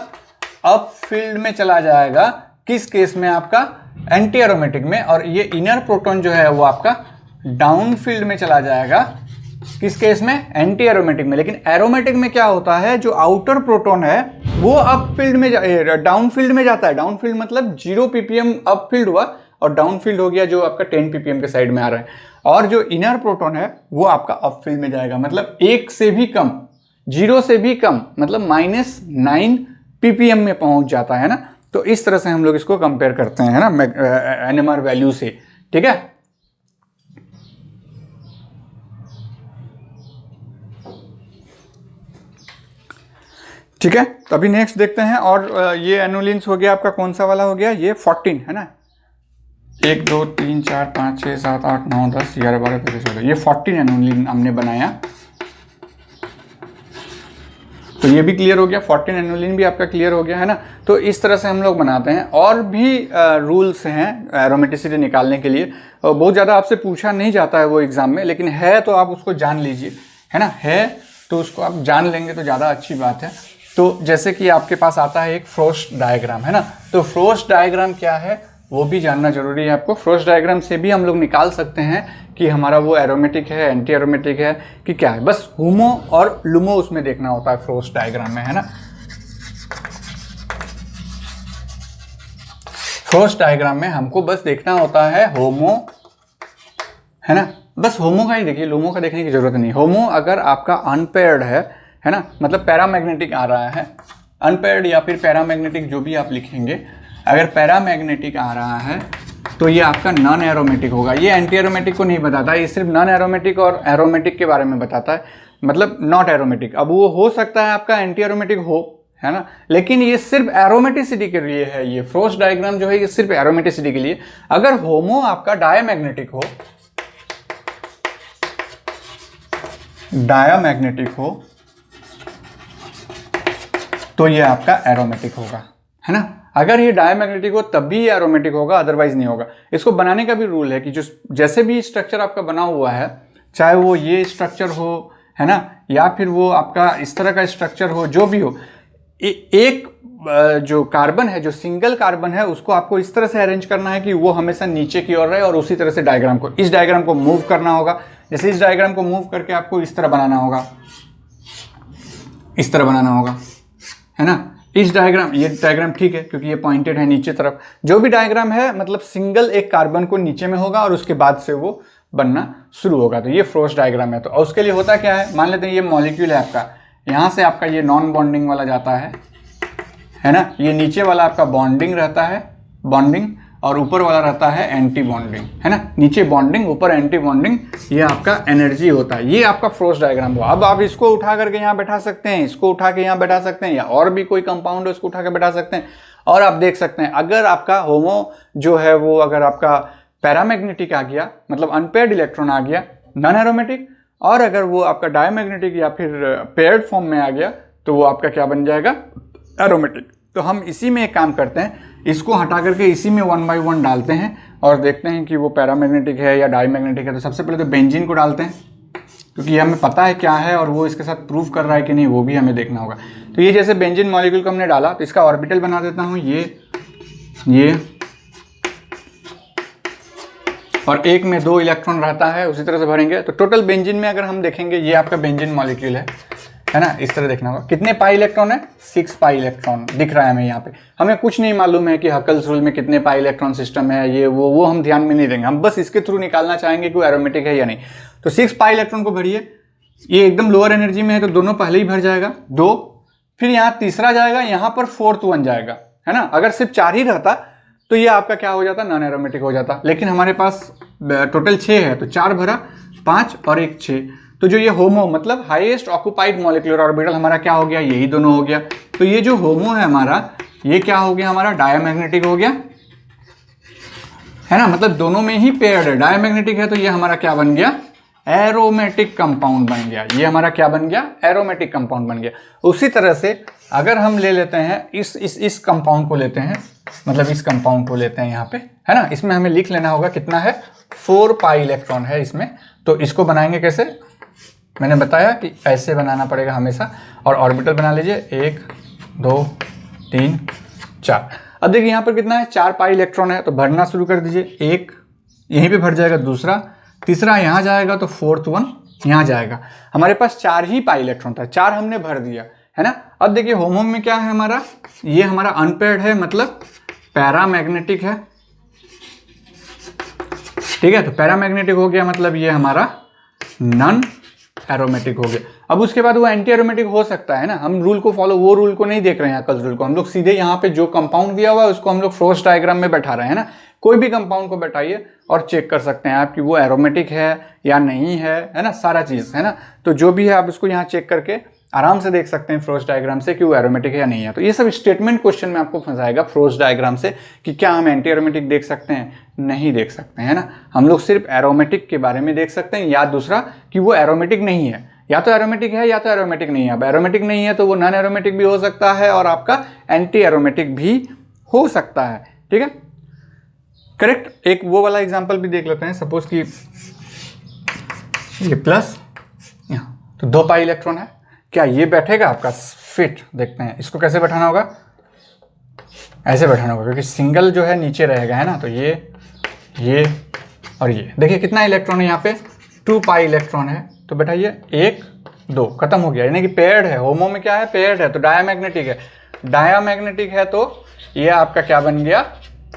अप फील्ड में चला जाएगा। किस केस में, आपका एंटी एरोमेटिक में। और ये इनर प्रोटॉन जो है वो आपका डाउन फील्ड में चला जाएगा। किस केस में, एंटी एरोमेटिक में। लेकिन एरोमेटिक में क्या होता है, जो आउटर प्रोटॉन है वो अप फील्ड में डाउन फील्ड में जाता है। डाउन फील्ड मतलब 0 ppm अप फील्ड हुआ और डाउन फील्ड हो गया जो आपका 10 ppm के साइड में आ रहा है। और जो इनर प्रोटॉन है वो आपका अप फील्ड में जाएगा, मतलब 1 से भी कम, 0 से भी कम, मतलब -9 ppm में पहुंच जाता है ना। तो इस तरह से हम लोग इसको कंपेयर करते हैं, है ना, एनएमआर वैल्यू से, ठीक है। ठीक है, तो अभी नेक्स्ट देखते हैं। और ये एनोलिन्स हो गया आपका, कौन सा वाला हो गया, ये 14, है ना, 1 2 3 4 5 6 7 8 9 10 11 12 13 14, ये 14 एनोलिन हमने बनाया। तो ये भी क्लियर हो गया, 14 एनोलिन भी आपका क्लियर हो गया, है ना। तो इस तरह से हम लोग बनाते हैं। और भी रूल्स हैं एरोमेटिसिटी निकालने के लिए, बहुत ज़्यादा आपसे पूछा नहीं जाता है वो एग्जाम में, लेकिन है तो आप उसको जान लीजिए, है ना, है तो उसको आप जान लेंगे तो ज़्यादा अच्छी बात है। तो जैसे कि आपके पास आता है एक फ्रोस्ट डायग्राम, है ना, तो फ्रोस्ट डायग्राम क्या है वो भी जानना जरूरी है आपको। फ्रोस्ट डायग्राम से भी हम लोग निकाल सकते हैं कि हमारा वो एरोमेटिक है, एंटी एरोमेटिक है कि क्या है। बस होमो और लुमो उसमें देखना होता है फ्रोस्ट डायग्राम में, है ना। फ्रोस्ट डायग्राम में हमको बस देखना होता है होमो, है ना, बस होमो का ही देखिए, लुमो का देखने की जरूरत नहीं। होमो अगर आपका अनपेयर्ड है ना, मतलब पैरामैग्नेटिक आ रहा है, अनपेयर्ड या फिर पैरामैग्नेटिक जो भी आप लिखेंगे, अगर पैरामैग्नेटिक आ रहा है तो ये आपका नॉन एरोमेटिक होगा। ये एंटी एरोमेटिक को नहीं बताता, ये सिर्फ नॉन एरोमेटिक और एरोमेटिक के बारे में बताता है, मतलब नॉट एरोमेटिक। अब वो हो सकता है आपका एंटी एरोमेटिक हो, है ना, लेकिन ये सिर्फ एरोमेटिसिटी के लिए है। ये फ्रोस्ट डायग्राम जो है ये सिर्फ एरोमेटिसिटी के लिए। अगर होमो आपका डायमैग्नेटिक हो, डायमैग्नेटिक हो तो ये आपका एरोमेटिक होगा, है ना। अगर ये डायमैग्नेटिक हो तब भी ये एरोमेटिक होगा, अदरवाइज नहीं होगा। इसको बनाने का भी रूल है कि जो जैसे भी स्ट्रक्चर आपका बना हुआ है चाहे वो ये स्ट्रक्चर हो, है ना, या फिर वो आपका इस तरह का स्ट्रक्चर हो, जो भी हो, एक जो कार्बन है, जो सिंगल कार्बन है, उसको आपको इस तरह से अरेंज करना है कि वो हमेशा नीचे की ओर रहे और उसी तरह से डायग्राम को, इस डायग्राम को मूव करना होगा। जैसे इस डायग्राम को मूव करके आपको इस तरह बनाना होगा, इस तरह बनाना होगा, है ना। इस डायग्राम, ये डायग्राम ठीक है क्योंकि ये पॉइंटेड है नीचे तरफ। जो भी डायग्राम है मतलब सिंगल एक कार्बन को नीचे में होगा और उसके बाद से वो बनना शुरू होगा। तो ये फ्रोस्ट डायग्राम है। तो उसके लिए होता क्या है, मान लेते हैं ये मॉलिक्यूल है आपका, यहाँ से आपका ये नॉन बॉन्डिंग वाला जाता है ना, ये नीचे वाला आपका बॉन्डिंग रहता है, बॉन्डिंग, और ऊपर वाला रहता है एंटी बॉन्डिंग, है ना। नीचे बॉन्डिंग, ऊपर एंटी बॉन्डिंग, ये आपका एनर्जी होता है। ये आपका फ्रोस्ट डायग्राम हुआ। अब आप इसको उठा करके यहाँ बैठा सकते हैं, इसको उठा के यहाँ बैठा सकते हैं, या और भी कोई कंपाउंड है उसको उठा के बैठा सकते हैं। और आप देख सकते हैं अगर आपका होमो जो है वो, अगर आपका पैरामैग्नेटिक आ गया, मतलब अनपेयर्ड इलेक्ट्रॉन आ गया, नॉन एरोमेटिक, और अगर वो आपका डायमैग्नेटिक या फिर पेयर्ड फॉर्म में आ गया तो वो आपका क्या बन जाएगा, एरोमेटिक। तो हम इसी में एक काम करते हैं, इसको हटा करके इसी में 1 by 1 डालते हैं और देखते हैं कि वो पैरामैग्नेटिक है या डायमैग्नेटिक है। तो सबसे पहले तो बेंजीन को डालते हैं क्योंकि हमें पता है क्या है और वो इसके साथ प्रूव कर रहा है कि नहीं वो भी हमें देखना होगा। तो ये जैसे बेंजीन मॉलिक्यूल को हमने डाला तो इसका ऑर्बिटल बना देता हूँ ये, और एक में 2 इलेक्ट्रॉन रहता है, उसी तरह से भरेंगे। तो टोटल बेंजीन में अगर हम देखेंगे, ये आपका बेंजीन मॉलिक्यूल है ना, इस तरह देखना होगा। कितने पाई इलेक्ट्रॉन है, 6 पाई इलेक्ट्रॉन दिख रहा है हमें यहाँ पे। हमें कुछ नहीं मालूम है कि हकल्स रूल में कितने पाई इलेक्ट्रॉन सिस्टम है, ये वो हम ध्यान में नहीं देंगे, हम बस इसके थ्रू निकालना चाहेंगे कि वो एरोमेटिक है या नहीं। तो 6 पाई इलेक्ट्रॉन को भरिए, ये एकदम लोअर एनर्जी में है तो दोनों पहले ही भर जाएगा, 2, फिर यहाँ तीसरा जाएगा, यहाँ पर 4th वन जाएगा, है ना। अगर सिर्फ 4 ही रहता तो ये आपका क्या हो जाता, नॉन एरोमेटिक हो जाता। लेकिन हमारे पास टोटल 6 है तो 4 भरा, 5 और 1 6। तो जो ये होमो मतलब हाईएस्ट ऑक्युपाइड मॉलिक्यूलर ऑर्बिटल हमारा क्या हो गया, यही दोनों हो गया। तो ये जो होमो है हमारा, ये क्या हो गया, हमारा डायमैग्नेटिक हो गया, है ना, मतलब दोनों में ही पेयर्ड है। डायमैग्नेटिक है तो ये हमारा क्या बन गया, एरोमेटिक कंपाउंड बन गया। ये हमारा क्या बन गया, एरोमेटिक कंपाउंड बन गया। उसी तरह से अगर हम ले लेते हैं इस कंपाउंड को लेते हैं, मतलब इस कंपाउंड को लेते हैं यहाँ पे, है ना, इसमें हमें लिख लेना होगा कितना है, 4 पाई इलेक्ट्रॉन है इसमें। तो इसको बनाएंगे कैसे, मैंने बताया कि ऐसे बनाना पड़ेगा हमेशा। और ऑर्बिटल बना लीजिए, 1 2 3 4। अब देखिए यहाँ पर कितना है, 4 पाई इलेक्ट्रॉन है, तो भरना शुरू कर दीजिए। 1 यहीं पे भर जाएगा, दूसरा, तीसरा यहाँ जाएगा, तो 4th वन यहाँ जाएगा। हमारे पास 4 ही पाई इलेक्ट्रॉन था, 4 हमने भर दिया, है ना। अब देखिए होमो में क्या है हमारा, ये हमारा अनपेयर्ड है, मतलब पैरामैग्नेटिक है, ठीक है। तो पैरामैग्नेटिक हो गया, मतलब ये हमारा नॉन एरोमेटिक हो गया। अब उसके बाद वो एंटी एरोमेटिक हो सकता है ना, हम रूल को फॉलो, वो रूल को नहीं देख रहे हैं, अकल्स रूल को। हम लोग सीधे यहाँ पे जो कंपाउंड दिया हुआ है उसको हम लोग फ्रोस्ट डायग्राम में बैठा रहे हैं ना। कोई भी कंपाउंड को बैठाइए और चेक कर सकते हैं आप कि वो एरोमेटिक है या नहीं है ना, सारा चीज़, है ना। तो जो भी है आप उसको यहाँ चेक करके आराम से देख सकते हैं फ्रोस्ट डायग्राम से कि वो एरोमेटिक है या नहीं है। तो ये सब स्टेटमेंट क्वेश्चन में आपको फंसाएगा फ्रोस्ट डायग्राम से कि क्या हम एंटी एरोमेटिक देख सकते हैं, नहीं देख सकते हैं ना। हम लोग सिर्फ एरोमेटिक के बारे में देख सकते हैं, या दूसरा कि वो एरोमेटिक नहीं है, या तो एरोमेटिक है या तो एरोमेटिक नहीं है। अब एरोमेटिक नहीं है तो वो नॉन एरोमेटिक भी हो सकता है और आपका एंटी एरोमेटिक भी हो सकता है, ठीक है, करेक्ट। एक वो वाला एग्जांपल भी देख लेते हैं। सपोज कि ये प्लस यहाँ, तो 2 पाई इलेक्ट्रॉन है, क्या ये बैठेगा आपका फिट, देखते हैं इसको कैसे बैठाना होगा, ऐसे बैठाना होगा क्योंकि सिंगल जो है नीचे रहेगा, है ना। तो ये और ये देखिए कितना इलेक्ट्रॉन है यहाँ पे, 2 पाई इलेक्ट्रॉन है। तो बैठाइए 1 2, खत्म हो गया, यानी कि पेयर्ड है। होमो में क्या है, पेयर्ड है, तो डायमैग्नेटिक है। डायमैग्नेटिक है तो ये आपका क्या बन गया,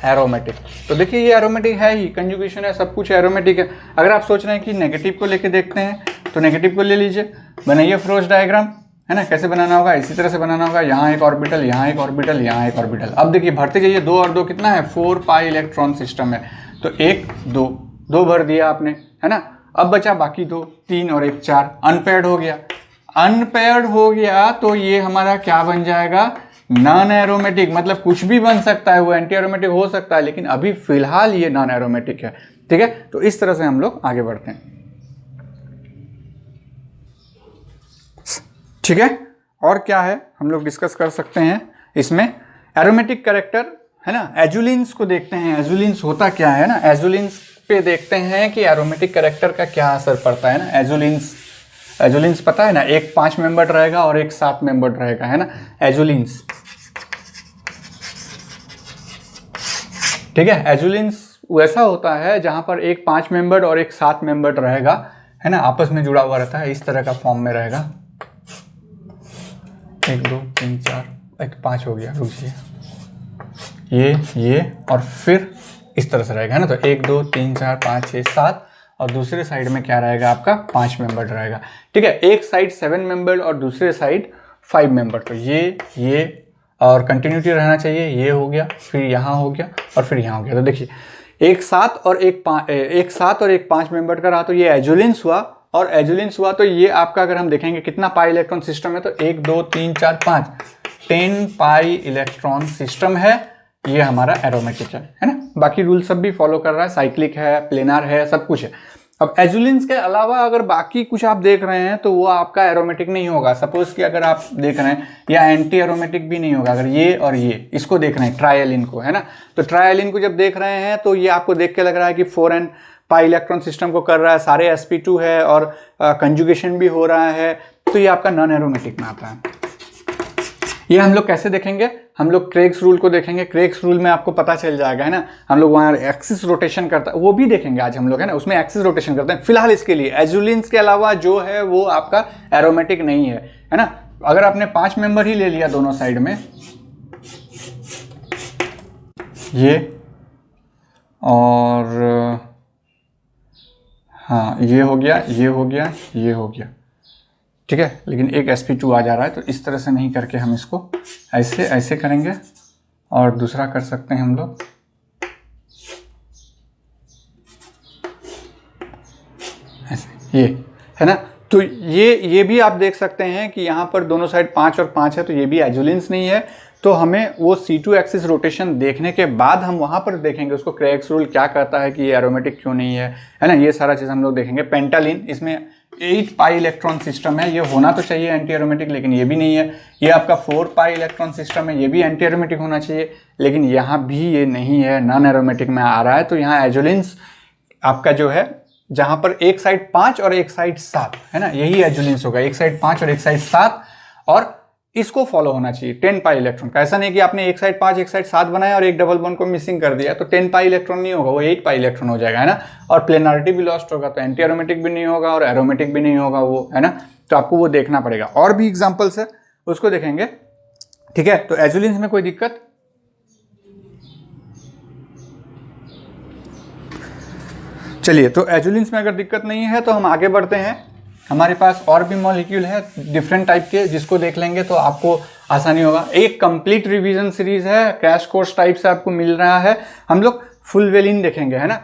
एरोमेटिक। तो देखिए ये एरोमेटिक है ही, कंजुगेशन है, सब कुछ एरोमेटिक है। अगर आप सोच रहे हैं कि नेगेटिव को लेके देखते हैं तो नेगेटिव को ले लीजिए, बनाइए फ्रोस्ट डायग्राम, है ना। कैसे बनाना होगा, इसी तरह से बनाना होगा, यहाँ एक ऑर्बिटल, यहाँ एक ऑर्बिटल, यहाँ एक ऑर्बिटल। अब देखिए भरते जाइए, 2 और 2 कितना है, 4 पाई इलेक्ट्रॉन सिस्टम है। तो 1 2 भर दिया आपने, है ना। अब बचा बाकी 2, 3 और 1 4, अनपेयर्ड हो गया। अनपेयर्ड हो गया तो ये हमारा क्या बन जाएगा, नॉन एरोमेटिक। मतलब कुछ भी बन सकता है, वो एंटी एरोमेटिक हो सकता है, लेकिन अभी फिलहाल ये नॉन एरोमेटिक है, ठीक है। तो इस तरह से हम लोग आगे बढ़ते हैं, ठीक है। और क्या है हम लोग डिस्कस कर सकते हैं इसमें, एरोमेटिक कैरेक्टर, है ना। एजुलिन्स को देखते हैं, एजुलिन्स होता क्या है ना, एजुलिन्स पे देखते हैं कि एरोमेटिक कैरेक्टर का क्या असर पड़ता है ना। एजुलिन्स पता है ना, एक 5 मेंबर्ड रहेगा और एक 7 मेंबर्ड रहेगा, है ना, एजुलिन्स। ठीक है, एजुलिन्स वैसा होता है जहां पर एक 5 मेंबर्ड और एक 7 मेंबर्ड रहेगा, है ना, आपस में जुड़ा हुआ रहता है, इस तरह का फॉर्म में रहेगा। 1 2 3 4, एक 5 हो गया, रुकिए, ये और फिर इस तरह से रहेगा, है ना। तो 1 2 3 4 5 6 7 और दूसरे साइड में क्या रहेगा आपका 5 मेंबर रहेगा। ठीक है, एक साइड 7 मेंबर और दूसरे साइड 5 मेंबर। तो ये और कंटिन्यूटी रहना चाहिए, ये हो गया, फिर यहाँ हो गया और फिर यहाँ हो गया। तो देखिए एक 7 और एक 5 मेंबर का रहा, तो ये एजुलिन्स हुआ, और एजुलिन्स हुआ तो ये आपका अगर हम देखेंगे कितना पाई इलेक्ट्रॉन सिस्टम है, तो 1 2 3 4 5 10 पाई इलेक्ट्रॉन सिस्टम है, ये हमारा एरोमेटिक है ना। बाकी रूल सब भी फॉलो कर रहा है, साइक्लिक है, प्लेनार है, सब कुछ है। अब एजुलिन्स के अलावा अगर बाकी कुछ आप देख रहे हैं तो वो आपका एरोमेटिक नहीं होगा। सपोज कि अगर आप देख रहे हैं, या एंटी एरोमेटिक भी नहीं होगा। अगर ये और ये इसको देख रहे हैं, ट्रायलिन को, है ना, तो ट्रायलिन को जब देख रहे हैं तो ये आपको देख के लग रहा है कि 4n पाई इलेक्ट्रॉन सिस्टम को कर रहा है, सारे sp2 है और कंजुगेशन भी हो रहा है, तो ये आपका नॉन एरोमेटिक में आता है। ये हम लोग कैसे देखेंगे, हम लोग क्रेग्स रूल को देखेंगे। क्रेग्स रूल में आपको पता चल जाएगा, है ना, हम लोग वहाँ एक्सिस रोटेशन करता है, वो भी देखेंगे आज हम लोग, है ना, उसमें एक्सिस रोटेशन करते हैं। फिलहाल इसके लिए एजुलिन्स के अलावा जो है वो आपका एरोमेटिक नहीं है ना। अगर आपने 5 मेंबर ही ले लिया दोनों साइड में, ये और हाँ ये हो गया, ये हो गया, ये हो गया, ठीक है, लेकिन एक sp2 आ जा रहा है, तो इस तरह से नहीं करके हम इसको ऐसे करेंगे, और दूसरा कर सकते हैं हम लोग ऐसे, ये है ना। तो ये भी आप देख सकते हैं कि यहाँ पर दोनों साइड 5 और 5 है, तो ये भी एजुलिन्स नहीं है। तो हमें वो C2 एक्सिस रोटेशन देखने के बाद हम वहाँ पर देखेंगे उसको क्रेग्स रूल क्या कहता है कि ये एरोमेटिक क्यों नहीं है ना, ये सारा चीज़ हम लोग देखेंगे। पेंटालिन, इसमें 8 पाई इलेक्ट्रॉन सिस्टम है, ये होना तो चाहिए एंटी एरोमेटिक, लेकिन ये भी नहीं है। ये आपका 4 पाई इलेक्ट्रॉन सिस्टम है, ये भी एंटी एरोमेटिक होना चाहिए, लेकिन यहाँ भी ये नहीं है, नॉन एरोमेटिक में आ रहा है। तो यहाँ एजुलिन्स आपका जो है, जहाँ पर एक साइड 5 और एक साइड 7 है ना, यही एजुलिन्स होगा, एक साइड 5 और एक साइड 7, और इसको फॉलो होना चाहिए 10 पाई इलेक्ट्रॉन का। ऐसा नहीं कि आपने एक साइड 5 एक साइड 7 बनाया और एक डबल बॉन्ड को मिसिंग कर दिया, तो 10 पाई इलेक्ट्रॉन नहीं होगा, वो 8 पाई इलेक्ट्रॉन हो जाएगा, है ना। और प्लेनारिटी भी लॉस्ट होगा, तो एंटी एरोमेटिक भी नहीं होगा और एरोमेटिक भी नहीं होगा वो, है ना। तो आपको वो देखना पड़ेगा। और भी एग्जाम्पल्स है, उसको देखेंगे, ठीक है। तो एजुलिन्स में कोई दिक्कत, चलिए, तो एजुलिन्स में अगर दिक्कत नहीं है तो हम आगे बढ़ते हैं। हमारे पास और भी मॉलिक्यूल है डिफरेंट टाइप के, जिसको देख लेंगे तो आपको आसानी होगा। एक कंप्लीट रिवीजन सीरीज है, क्रैश कोर्स टाइप से आपको मिल रहा है। हम लोग फुलवेलिन देखेंगे, है ना।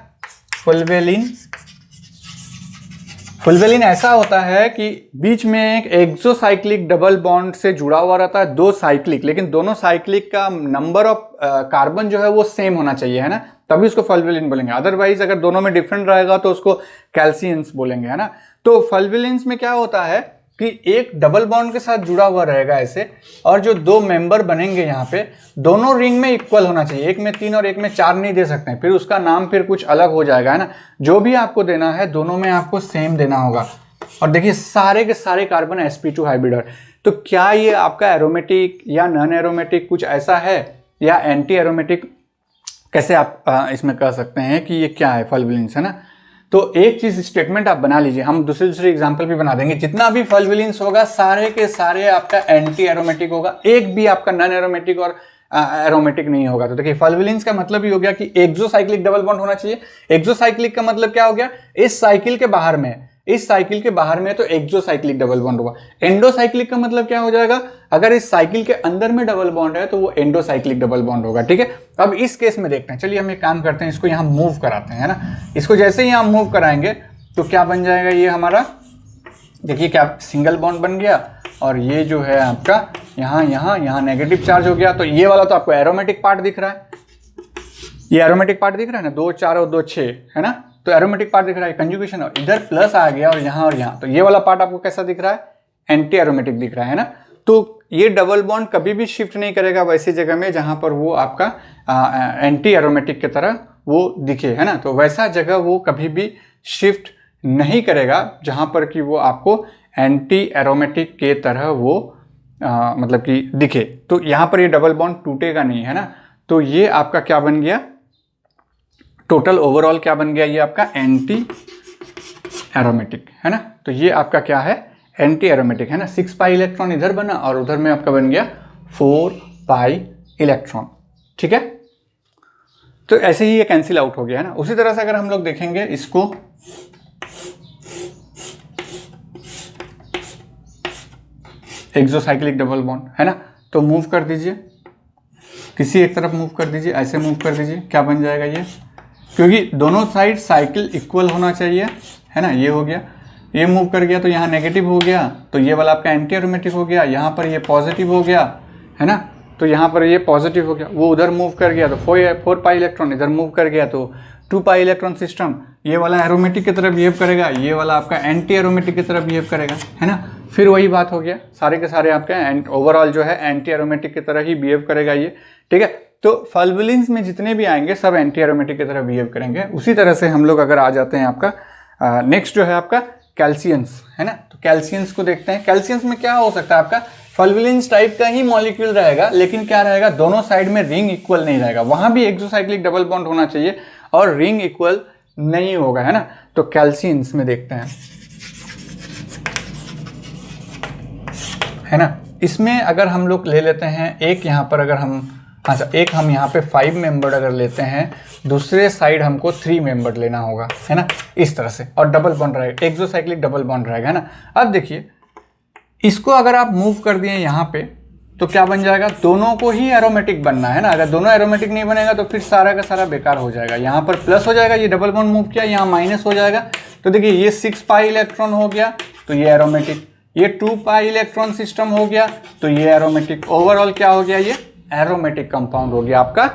फुलवेलिन ऐसा होता है कि बीच में एक एक्सोसाइक्लिक डबल बॉन्ड से जुड़ा हुआ रहता है, 2 साइक्लिक, लेकिन दोनों साइक्लिक का नंबर ऑफ कार्बन जो है वो सेम होना चाहिए, है ना, तभी उसको फुलवेलिन बोलेंगे। अदरवाइज अगर दोनों में डिफरेंट रहेगा तो उसको कैल्सियंस बोलेंगे, है ना। तो फुलवेलिन्स में क्या होता है कि एक डबल बॉन्ड के साथ जुड़ा हुआ रहेगा ऐसे, और जो 2 मेंबर बनेंगे यहाँ पे, दोनों रिंग में इक्वल होना चाहिए, एक में 3 और एक में 4 नहीं दे सकते हैं, फिर उसका नाम फिर कुछ अलग हो जाएगा, है ना। जो भी आपको देना है दोनों में आपको सेम देना होगा। और देखिए सारे के सारे कार्बन sp2 हाइब्रिड है। तो क्या ये आपका एरोमेटिक या नॉन एरोमेटिक कुछ ऐसा है, या एंटी एरोमेटिक, कैसे आप इसमें कह सकते हैं कि ये क्या है फुलवेलिन्स, है ना। तो एक चीज स्टेटमेंट आप बना लीजिए, हम दूसरे एग्जांपल भी बना देंगे। जितना भी फुलवेलिन्स होगा सारे के सारे आपका एंटी एरोमेटिक होगा, एक भी आपका नॉन एरोमेटिक और एरोमेटिक नहीं होगा। तो देखिए फुलवेलिन्स का मतलब ही हो गया कि एक्सोसाइक्लिक डबल बॉन्ड होना चाहिए। एक्सोसाइक्लिक का मतलब क्या हो गया, इस साइकिल के बाहर में, इस साइकिल के बाहर में तो एक्सोसाइक्लिक डबल बॉन्ड होगा। एंडोसाइक्लिक का मतलब क्या हो जाएगा, अगर इस साइकिल के अंदर में डबल बॉन्ड है तो वो एंडोसाइक्लिक डबल बॉन्ड होगा, ठीक है। अब इस केस में देखते हैं, चलिए हम एक काम करते हैं, इसको यहाँ मूव कराते हैं, है ना। इसको जैसे ही हम मूव कराएंगे तो क्या बन जाएगा, ये हमारा देखिए क्या सिंगल बॉन्ड बन गया, और ये जो है आपका यहाँ नेगेटिव चार्ज हो गया। तो ये वाला तो आपको एरोमेटिक पार्ट दिख रहा है, ये एरोमेटिक पार्ट दिख रहा है ना, 2 4 और 2 6, है ना। तो एरोमेटिक पार्ट दिख रहा है, कंजुगेशन, और इधर प्लस आ गया और यहाँ, तो ये वाला पार्ट आपको कैसा दिख रहा है, एंटी एरोमेटिक दिख रहा है ना। तो ये डबल बॉन्ड कभी भी शिफ्ट नहीं करेगा वैसी जगह में जहां पर वो आपका एंटी एरोमेटिक की तरह वो दिखे, है ना। तो वैसा जगह वो कभी भी शिफ्ट नहीं करेगा जहां पर कि वो आपको एंटी एरोमेटिक के तरह वो मतलब कि दिखे। तो यहां पर ये डबल बॉन्ड टूटेगा नहीं, है ना। तो ये आपका क्या बन गया, टोटल ओवरऑल क्या बन गया, ये आपका एंटी एरोमेटिक, है ना। तो ये आपका क्या है, एंटी एरोमेटिक, है ना। 6 पाई इलेक्ट्रॉन इधर बना और उधर में आपका बन गया 4 पाई इलेक्ट्रॉन, ठीक है। तो ऐसे ही ये कैंसिल आउट हो गया, है ना। उसी तरह से अगर हम लोग देखेंगे इसको, एक्सोसाइक्लिक डबल बॉन्ड, है ना। तो मूव कर दीजिए, किसी एक तरफ मूव कर दीजिए, ऐसे मूव कर दीजिए, क्या बन जाएगा ये, क्योंकि दोनों साइड साइकिल इक्वल होना चाहिए, है ना। ये हो गया, ये मूव कर गया तो यहाँ नेगेटिव हो गया, तो ये वाला आपका एंटी एरोमेटिक हो गया, यहाँ पर ये पॉजिटिव हो गया, है ना। तो यहाँ पर ये पॉजिटिव हो गया, वो उधर मूव कर गया तो 4 पाई इलेक्ट्रॉन इधर मूव कर गया तो 2 पाई इलेक्ट्रॉन सिस्टम, ये वाला एरोमेटिक की तरफ बिहेव करेगा, ये वाला आपका एंटी एरोमेटिक की तरफ बिहेव करेगा, है ना। फिर वही बात हो गया, सारे के सारे आपके ओवरऑल जो है एंटी एरोमेटिक की तरह ही बिहेव करेगा ये, ठीक है। तो फल्वुलिन्स में जितने भी आएंगे सब एंटी एरोमेटिक की तरह बिहेव करेंगे। उसी तरह से हम लोग अगर आ जाते हैं आपका नेक्स्ट जो है आपका कैल्सियंस, है ना। तो कैल्सियंस को देखते हैं। कैल्सियंस में क्या हो सकता है, आपका फल्वुलिन्स टाइप का ही मॉलिक्यूल रहेगा, लेकिन क्या रहेगा, दोनों साइड में रिंग इक्वल नहीं रहेगा। वहां भी एक्सोसाइक्लिक डबल बॉन्ड होना चाहिए और रिंग इक्वल नहीं होगा, है ना। तो कैल्सियंस में देखते हैं, है ना। इसमें अगर हम लोग ले लेते हैं एक यहाँ पर, अगर हम अच्छा एक हम यहाँ पे 5 मेंबर अगर लेते हैं, दूसरे साइड हमको 3 मेंबर लेना होगा, है ना, इस तरह से, और डबल बॉन्ड रहेगा, एक्सोसाइक्लिक डबल बॉन्ड रहेगा, है ना। अब देखिए इसको अगर आप मूव कर दिए यहाँ पे तो क्या बन जाएगा, दोनों को ही एरोमेटिक बनना है ना। अगर दोनों एरोमेटिक नहीं बनेगा तो फिर सारा का सारा बेकार हो जाएगा। यहाँ पर प्लस हो जाएगा, ये डबल बॉन्ड मूव किया, यहाँ माइनस हो जाएगा। तो देखिए ये 6 पाई इलेक्ट्रॉन हो गया तो ये एरोमेटिक, ये 2 पाई इलेक्ट्रॉन सिस्टम हो गया तो ये एरोमेटिक, ओवरऑल क्या हो गया, ये एरोमेटिक कंपाउंड हो गया आपका,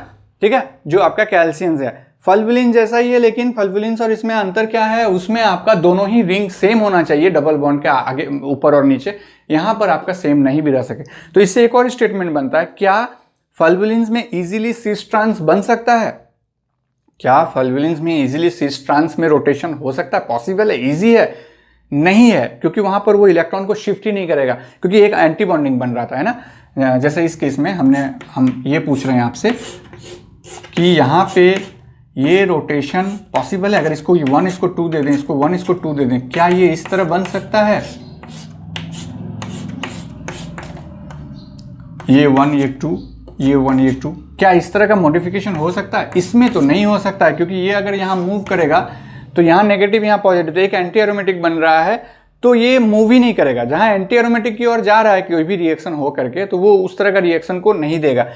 ठीक है। जो आपका कैल्सियंस है, फल्वुलिन जैसा ही है, लेकिन फल्वुलिन्स और इसमें अंतर क्या है, उसमें आपका दोनों ही रिंग सेम होना चाहिए, डबल बॉन्ड के आगे ऊपर और नीचे। यहां पर आपका सेम नहीं भी रह सके। तो इससे एक और स्टेटमेंट बनता है, क्या फल्वुलिन्स में इजीली सिस ट्रांस बन सकता है, क्या फल्वुलिन्स में इजीली सिस ट्रांस में रोटेशन हो सकता है, पॉसिबल है, इजी है, नहीं है, क्योंकि वहां पर वो इलेक्ट्रॉन को शिफ्ट ही नहीं करेगा, क्योंकि एक एंटी बॉन्डिंग बन रहा था, है ना। जैसे इस केस में हम ये पूछ रहे हैं आपसे कि यहाँ पे ये रोटेशन पॉसिबल है, अगर इसको 1 इसको 2 दे दें, इसको 1 इसको 2 दे दें, क्या ये इस तरह बन सकता है, ये 1 ये 2 ये 1 ये 2, क्या इस तरह का मॉडिफिकेशन हो सकता है? इसमें तो नहीं हो सकता है, क्योंकि ये अगर यहाँ मूव करेगा तो यहाँ नेगेटिव यहाँ पॉजिटिव, तो एक एंटी एरोमेटिक बन रहा है तो ये मूव ही नहीं करेगा। जहां एंटी एरोमेटिक की ओर जा रहा है कोई भी रिएक्शन हो करके, तो वो उस तरह का रिएक्शन को नहीं देगा।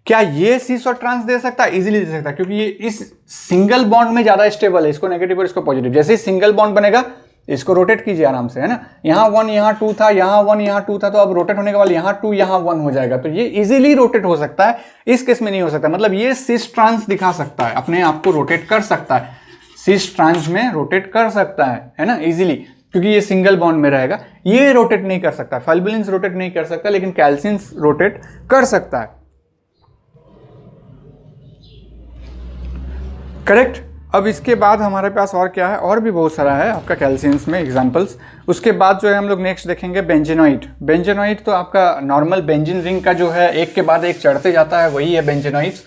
क्या ये सिस और ट्रांस दे सकता है? इजीली दे सकता है, क्योंकि ये इस सिंगल बॉन्ड में ज्यादा स्टेबल है, इसको नेगेटिव और इसको पॉजिटिव। जैसे ही सिंगल बॉन्ड बनेगा, इसको रोटेट कीजिए आराम से, है ना। यहाँ 1 यहाँ 2 था, यहाँ 1 यहाँ 2 था, तो अब रोटेट होने के बाद यहाँ 2 यहाँ 1 हो जाएगा, तो ये इजीली रोटेट हो सकता है। इस केस में नहीं हो सकता, मतलब ये सिस ट्रांस दिखा सकता है, अपने आप को रोटेट कर सकता है, सिस ट्रांस में रोटेट कर सकता है ना, इजीली, क्योंकि ये सिंगल बॉन्ड में रहेगा। ये रोटेट नहीं कर सकता, फल्वुलिन्स रोटेट नहीं कर सकता, लेकिन कैल्सियंस रोटेट कर सकता है, करेक्ट। अब इसके बाद हमारे पास और क्या है, और भी बहुत सारा है आपका कैल्सियंस में एग्जांपल्स। उसके बाद जो है हम लोग नेक्स्ट देखेंगे बेंजेनोइड। बेंजेनोइड तो आपका नॉर्मल बेंजीन रिंग का जो है एक के बाद एक चढ़ते जाता है, वही है बेंजेनोइड्स।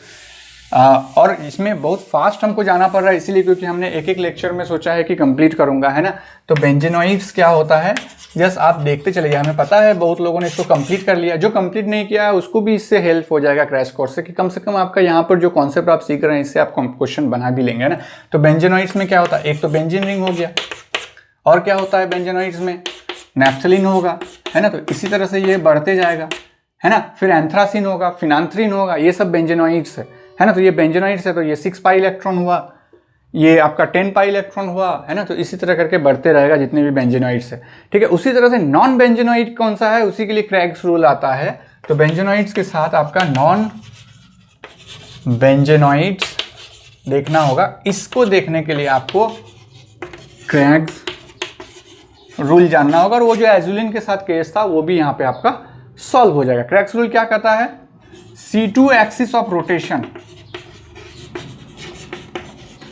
और इसमें बहुत फास्ट हमको जाना पड़ रहा है, इसीलिए क्योंकि हमने एक एक लेक्चर में सोचा है कि कंप्लीट करूंगा, है ना। तो बेंजेनोइड्स क्या होता है, जस्ट आप देखते चलिए, हमें पता है बहुत लोगों ने इसको कंप्लीट कर लिया, जो कंप्लीट नहीं किया है उसको भी इससे हेल्प हो जाएगा क्रैश कोर्स से, कि कम से कम आपका यहाँ पर जो कॉन्सेप्ट आप सीख रहे हैं इससे आप क्वेश्चन बना भी लेंगे, है ना। तो बेंजेनोइड्स में क्या होता है, एक तो बेंजीन रिंग हो गया, और क्या होता है बेंजेनोइड्स में, नैफ्थलीन होगा, है ना। तो इसी तरह से ये बढ़ते जाएगा, है ना। फिर एंथ्रासिन होगा, फिनांथ्रीन होगा, ये सब बेंजेनोइड्स है ना। तो ये बेंजेनोइड्स है, तो ये 6 पाई इलेक्ट्रॉन हुआ, ये आपका 10 पाई इलेक्ट्रॉन हुआ, है ना। तो इसी तरह करके बढ़ते रहेगा जितने भी बेंजेनोइड्स है, ठीक है। उसी तरह से नॉन बेंजेनोइड कौन सा है, उसी के लिए क्रैग्स रूल आता है। तो बेंजेनोइड्स के साथ आपका नॉन बेंजेनोइड्स देखना होगा। इसको देखने के लिए आपको क्रैग्स रूल जानना होगा, और वो जो एजुलिन के साथ केस था वो भी यहाँ पे आपका सॉल्व हो जाएगा। क्रैग्स रूल क्या कहता है, C2 एक्सिस ऑफ रोटेशन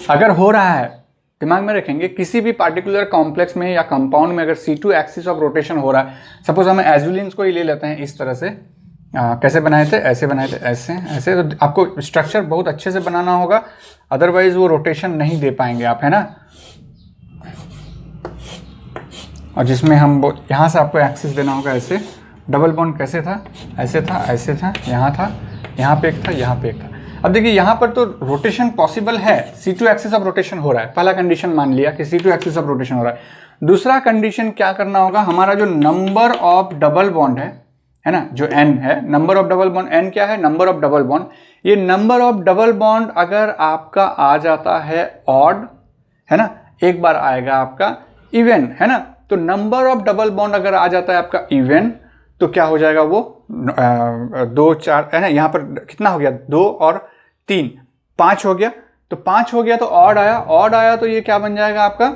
अगर हो रहा है, दिमाग में रखेंगे, किसी भी पार्टिकुलर कॉम्प्लेक्स में या कंपाउंड में अगर C2 एक्सिस ऑफ रोटेशन हो रहा है, सपोज हम एजुलिन्स को ही ले लेते हैं इस तरह से, कैसे बनाए थे, ऐसे बनाए थे, ऐसे ऐसे, तो आपको स्ट्रक्चर बहुत अच्छे से बनाना होगा, अदरवाइज वो रोटेशन नहीं दे पाएंगे आप, है ना। और जिसमें हम यहाँ से आपको एक्सिस देना होगा ऐसे, डबल बॉन्ड कैसे था, ऐसे था, ऐसे था, यहाँ था, यहाँ पे एक था, यहाँ पे एक था। अब देखिए यहाँ पर तो रोटेशन पॉसिबल है, C2 एक्सिस ऑफ रोटेशन हो रहा है, पहला कंडीशन मान लिया कि C2 एक्सिस ऑफ रोटेशन हो रहा है। दूसरा कंडीशन क्या करना होगा, हमारा जो नंबर ऑफ डबल बॉन्ड है ना, जो n है, number of double bond, n क्या है, नंबर ऑफ डबल बॉन्ड, ये नंबर ऑफ डबल बॉन्ड अगर आपका आ जाता है ऑड, है ना, एक बार आएगा आपका इवन, है ना, तो नंबर ऑफ डबल बॉन्ड अगर आ जाता है आपका इवन, तो क्या हो जाएगा वो 2 4, है ना, यहाँ पर कितना हो गया, 2 और 3 5 हो गया, तो 5 हो गया तो ऑड आया, ऑड आया तो ये क्या बन जाएगा आपका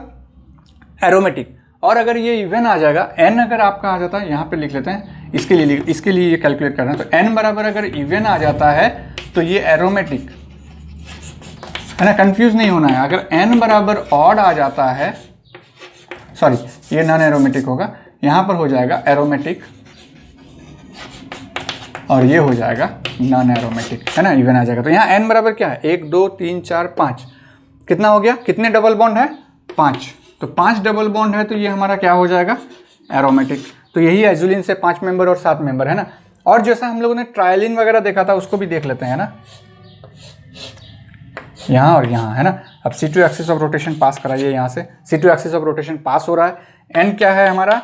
एरोमेटिक। और अगर ये इवन आ जाएगा, n अगर आपका आ जाता है, यहाँ पे लिख लेते हैं, इसके लिए ये कैलकुलेट करना है, तो n बराबर अगर इवन आ जाता है तो ये एरोमेटिक, है ना, कंफ्यूज नहीं होना है। अगर n बराबर ऑड आ जाता है, सॉरी ये नॉन एरोमेटिक होगा, यहाँ पर हो जाएगा एरोमेटिक और ये हो जाएगा नॉन एरोमेटिक, है ना, इवन आ जाएगा। तो यहाँ n बराबर क्या है, 1 2 3 4 5, कितना हो गया, कितने डबल बॉन्ड है, 5, तो 5 डबल बॉन्ड है, तो ये हमारा क्या हो जाएगा, एरोमेटिक। तो यही एजुलिन से 5 मेंबर और 7 मेंबर, है ना। और जैसा हम लोगों ने ट्रायलिन वगैरह देखा था, उसको भी देख लेते हैं ना, यहाँ और यहाँ, है ना। अब C2 एक्सिस ऑफ रोटेशन पास कराइए, यहाँ से C2 एक्सिस ऑफ रोटेशन पास हो रहा है, n क्या है हमारा,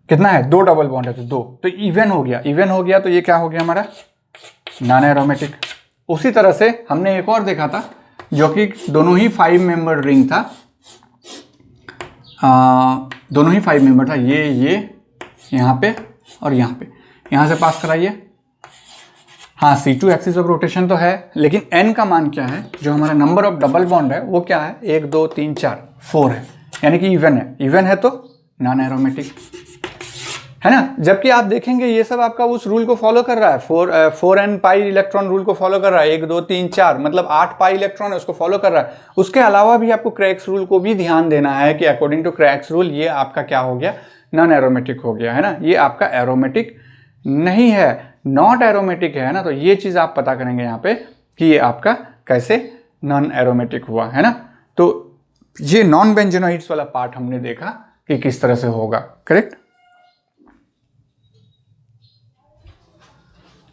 कितना है, 2 डबल बॉन्ड है, तो 2, तो इवन हो गया, इवन हो गया, तो ये क्या हो गया हमारा नॉन एरोमेटिक। उसी तरह से हमने एक और देखा था जो कि दोनों ही 5 मेंबर रिंग था, दोनों ही 5 मेंबर था, ये यहाँ पे और यहाँ पे, यहाँ से पास कराइए। हाँ, C2 एक्सिस ऑफ रोटेशन तो है, लेकिन n का मान क्या है, जो हमारा नंबर ऑफ डबल बॉन्ड है वो क्या है, 1 2 3 4 4 है, यानी कि इवन है, इवन है तो नॉन एरोमेटिक, है ना। जबकि आप देखेंगे ये सब आपका उस रूल को फॉलो कर रहा है, 4n पाई इलेक्ट्रॉन रूल को फॉलो कर रहा है, 1 2 3 4 मतलब 8 पाई इलेक्ट्रॉन है, उसको फॉलो कर रहा है। उसके अलावा भी आपको क्रैक्स रूल को भी ध्यान देना है कि अकॉर्डिंग टू क्रैक्स रूल ये आपका क्या हो गया, नॉन एरोमेटिक हो गया, है ना, ये आपका एरोमेटिक नहीं है, नॉट एरोमेटिक है ना। तो ये चीज़ आप पता करेंगे यहाँ पे कि ये आपका कैसे नॉन एरोमेटिक हुआ, है ना। तो ये नॉन बेंजोनोइड्स वाला पार्ट हमने देखा कि किस तरह से होगा, करेक्ट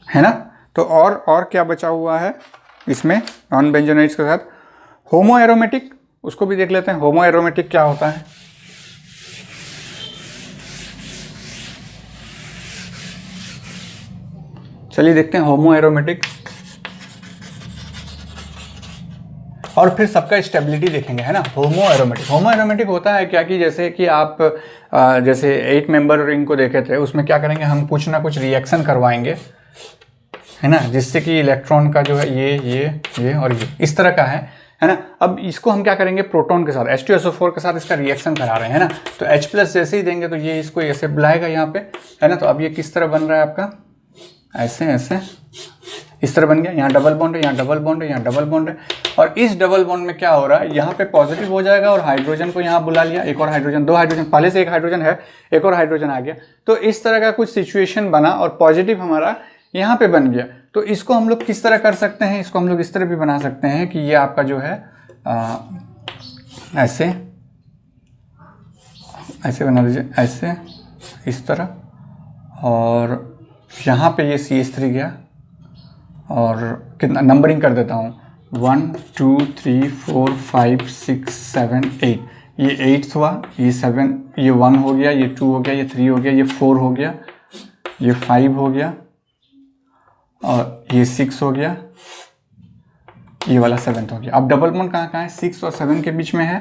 है ना। तो और क्या बचा हुआ है इसमें नॉन बेंजोनोइड्स के साथ, होमो एरोमेटिक, उसको भी देख लेते हैं। होमो एरोमेटिक क्या होता है, चलिए देखते हैं होमो एरोमेटिक, और फिर सबका स्टेबिलिटी देखेंगे, है ना। होमो एरोमेटिक होता है क्या कि जैसे कि आप जैसे 8 मेंबर रिंग को देखे थे, उसमें क्या करेंगे हम, कुछ ना कुछ रिएक्शन करवाएंगे, है ना, जिससे कि इलेक्ट्रॉन का जो है ये और ये इस तरह का है ना। अब इसको हम क्या करेंगे, प्रोटॉन के साथ H2SO4 के साथ इसका रिएक्शन करा रहे हैं, है ना। तो H+ जैसे ही देंगे तो ये इसको ऐसे बुलाएगा यहाँ पे, है ना। तो अब ये किस तरह बन रहा है आपका, ऐसे इस तरह बन गया, यहाँ डबल बॉन्ड है, यहाँ डबल बॉन्ड है, यहाँ डबल बॉन्ड है। और इस डबल बॉन्ड में क्या हो रहा है, यहाँ पे पॉजिटिव हो जाएगा और हाइड्रोजन को यहाँ बुला लिया, एक और हाइड्रोजन, 2 हाइड्रोजन, पहले से एक हाइड्रोजन है, एक और हाइड्रोजन आ गया। तो इस तरह का कुछ सिचुएशन बना और पॉजिटिव हमारा यहाँ पे बन गया। तो इसको हम लोग किस तरह कर सकते हैं, इसको हम लोग इस तरह भी बना सकते हैं कि ये आपका जो है ऐसे बना दीजिए, ऐसे इस तरह, और यहाँ पे ये CH3 गया, और कितना नंबरिंग कर देता हूँ, 1 2 3 4 5 6 7 8, ये 8th हुआ, ये 7, ये 1 हो गया, ये 2 हो गया, ये 3 हो गया, ये 4 हो गया, ये 5 हो गया, और ये 6 हो गया, ये वाला 7th हो गया। अब डबल बॉन्ड कहाँ है, 6 और 7 के बीच में है,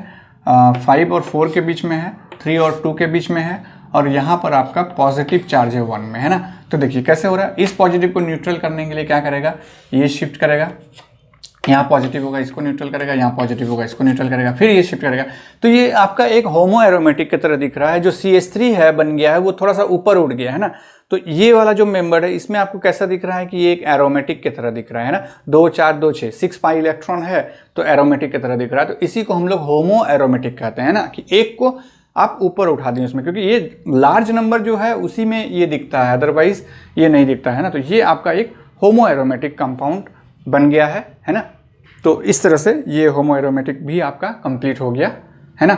5 और 4 के बीच में है, 3 और 2 के बीच में है, और यहाँ पर आपका पॉजिटिव चार्ज है 1 में, है ना। तो देखिए कैसे हो रहा है, इस पॉजिटिव को न्यूट्रल करने के लिए क्या करेगा, ये शिफ्ट करेगा, यहाँ पॉजिटिव होगा इसको न्यूट्रल करेगा, यहाँ पॉजिटिव होगा इसको न्यूट्रल करेगा, फिर ये शिफ्ट करेगा। तो ये आपका एक होमो एरोमेटिक की तरह दिख रहा है। जो CH3 है बन गया है, वो थोड़ा सा ऊपर उठ गया है ना। तो ये वाला जो मेंबर है इसमें आपको कैसा दिख रहा है कि ये एक एरोमेटिक की तरह दिख रहा है ना, 2 4 2 6 6 पाई इलेक्ट्रॉन है तो एरोमेटिक की तरह दिख रहा है। तो इसी को हम लोग होमो एरोमेटिक कहते हैं ना, कि एक को आप ऊपर उठा दें उसमें, क्योंकि ये लार्ज नंबर जो है उसी में ये दिखता है, अदरवाइज ये नहीं दिखता है ना। तो ये आपका एक होमो एरोमेटिक कंपाउंड बन गया है ना। तो इस तरह से ये होमो एरोमेटिक भी आपका कंप्लीट हो गया है ना।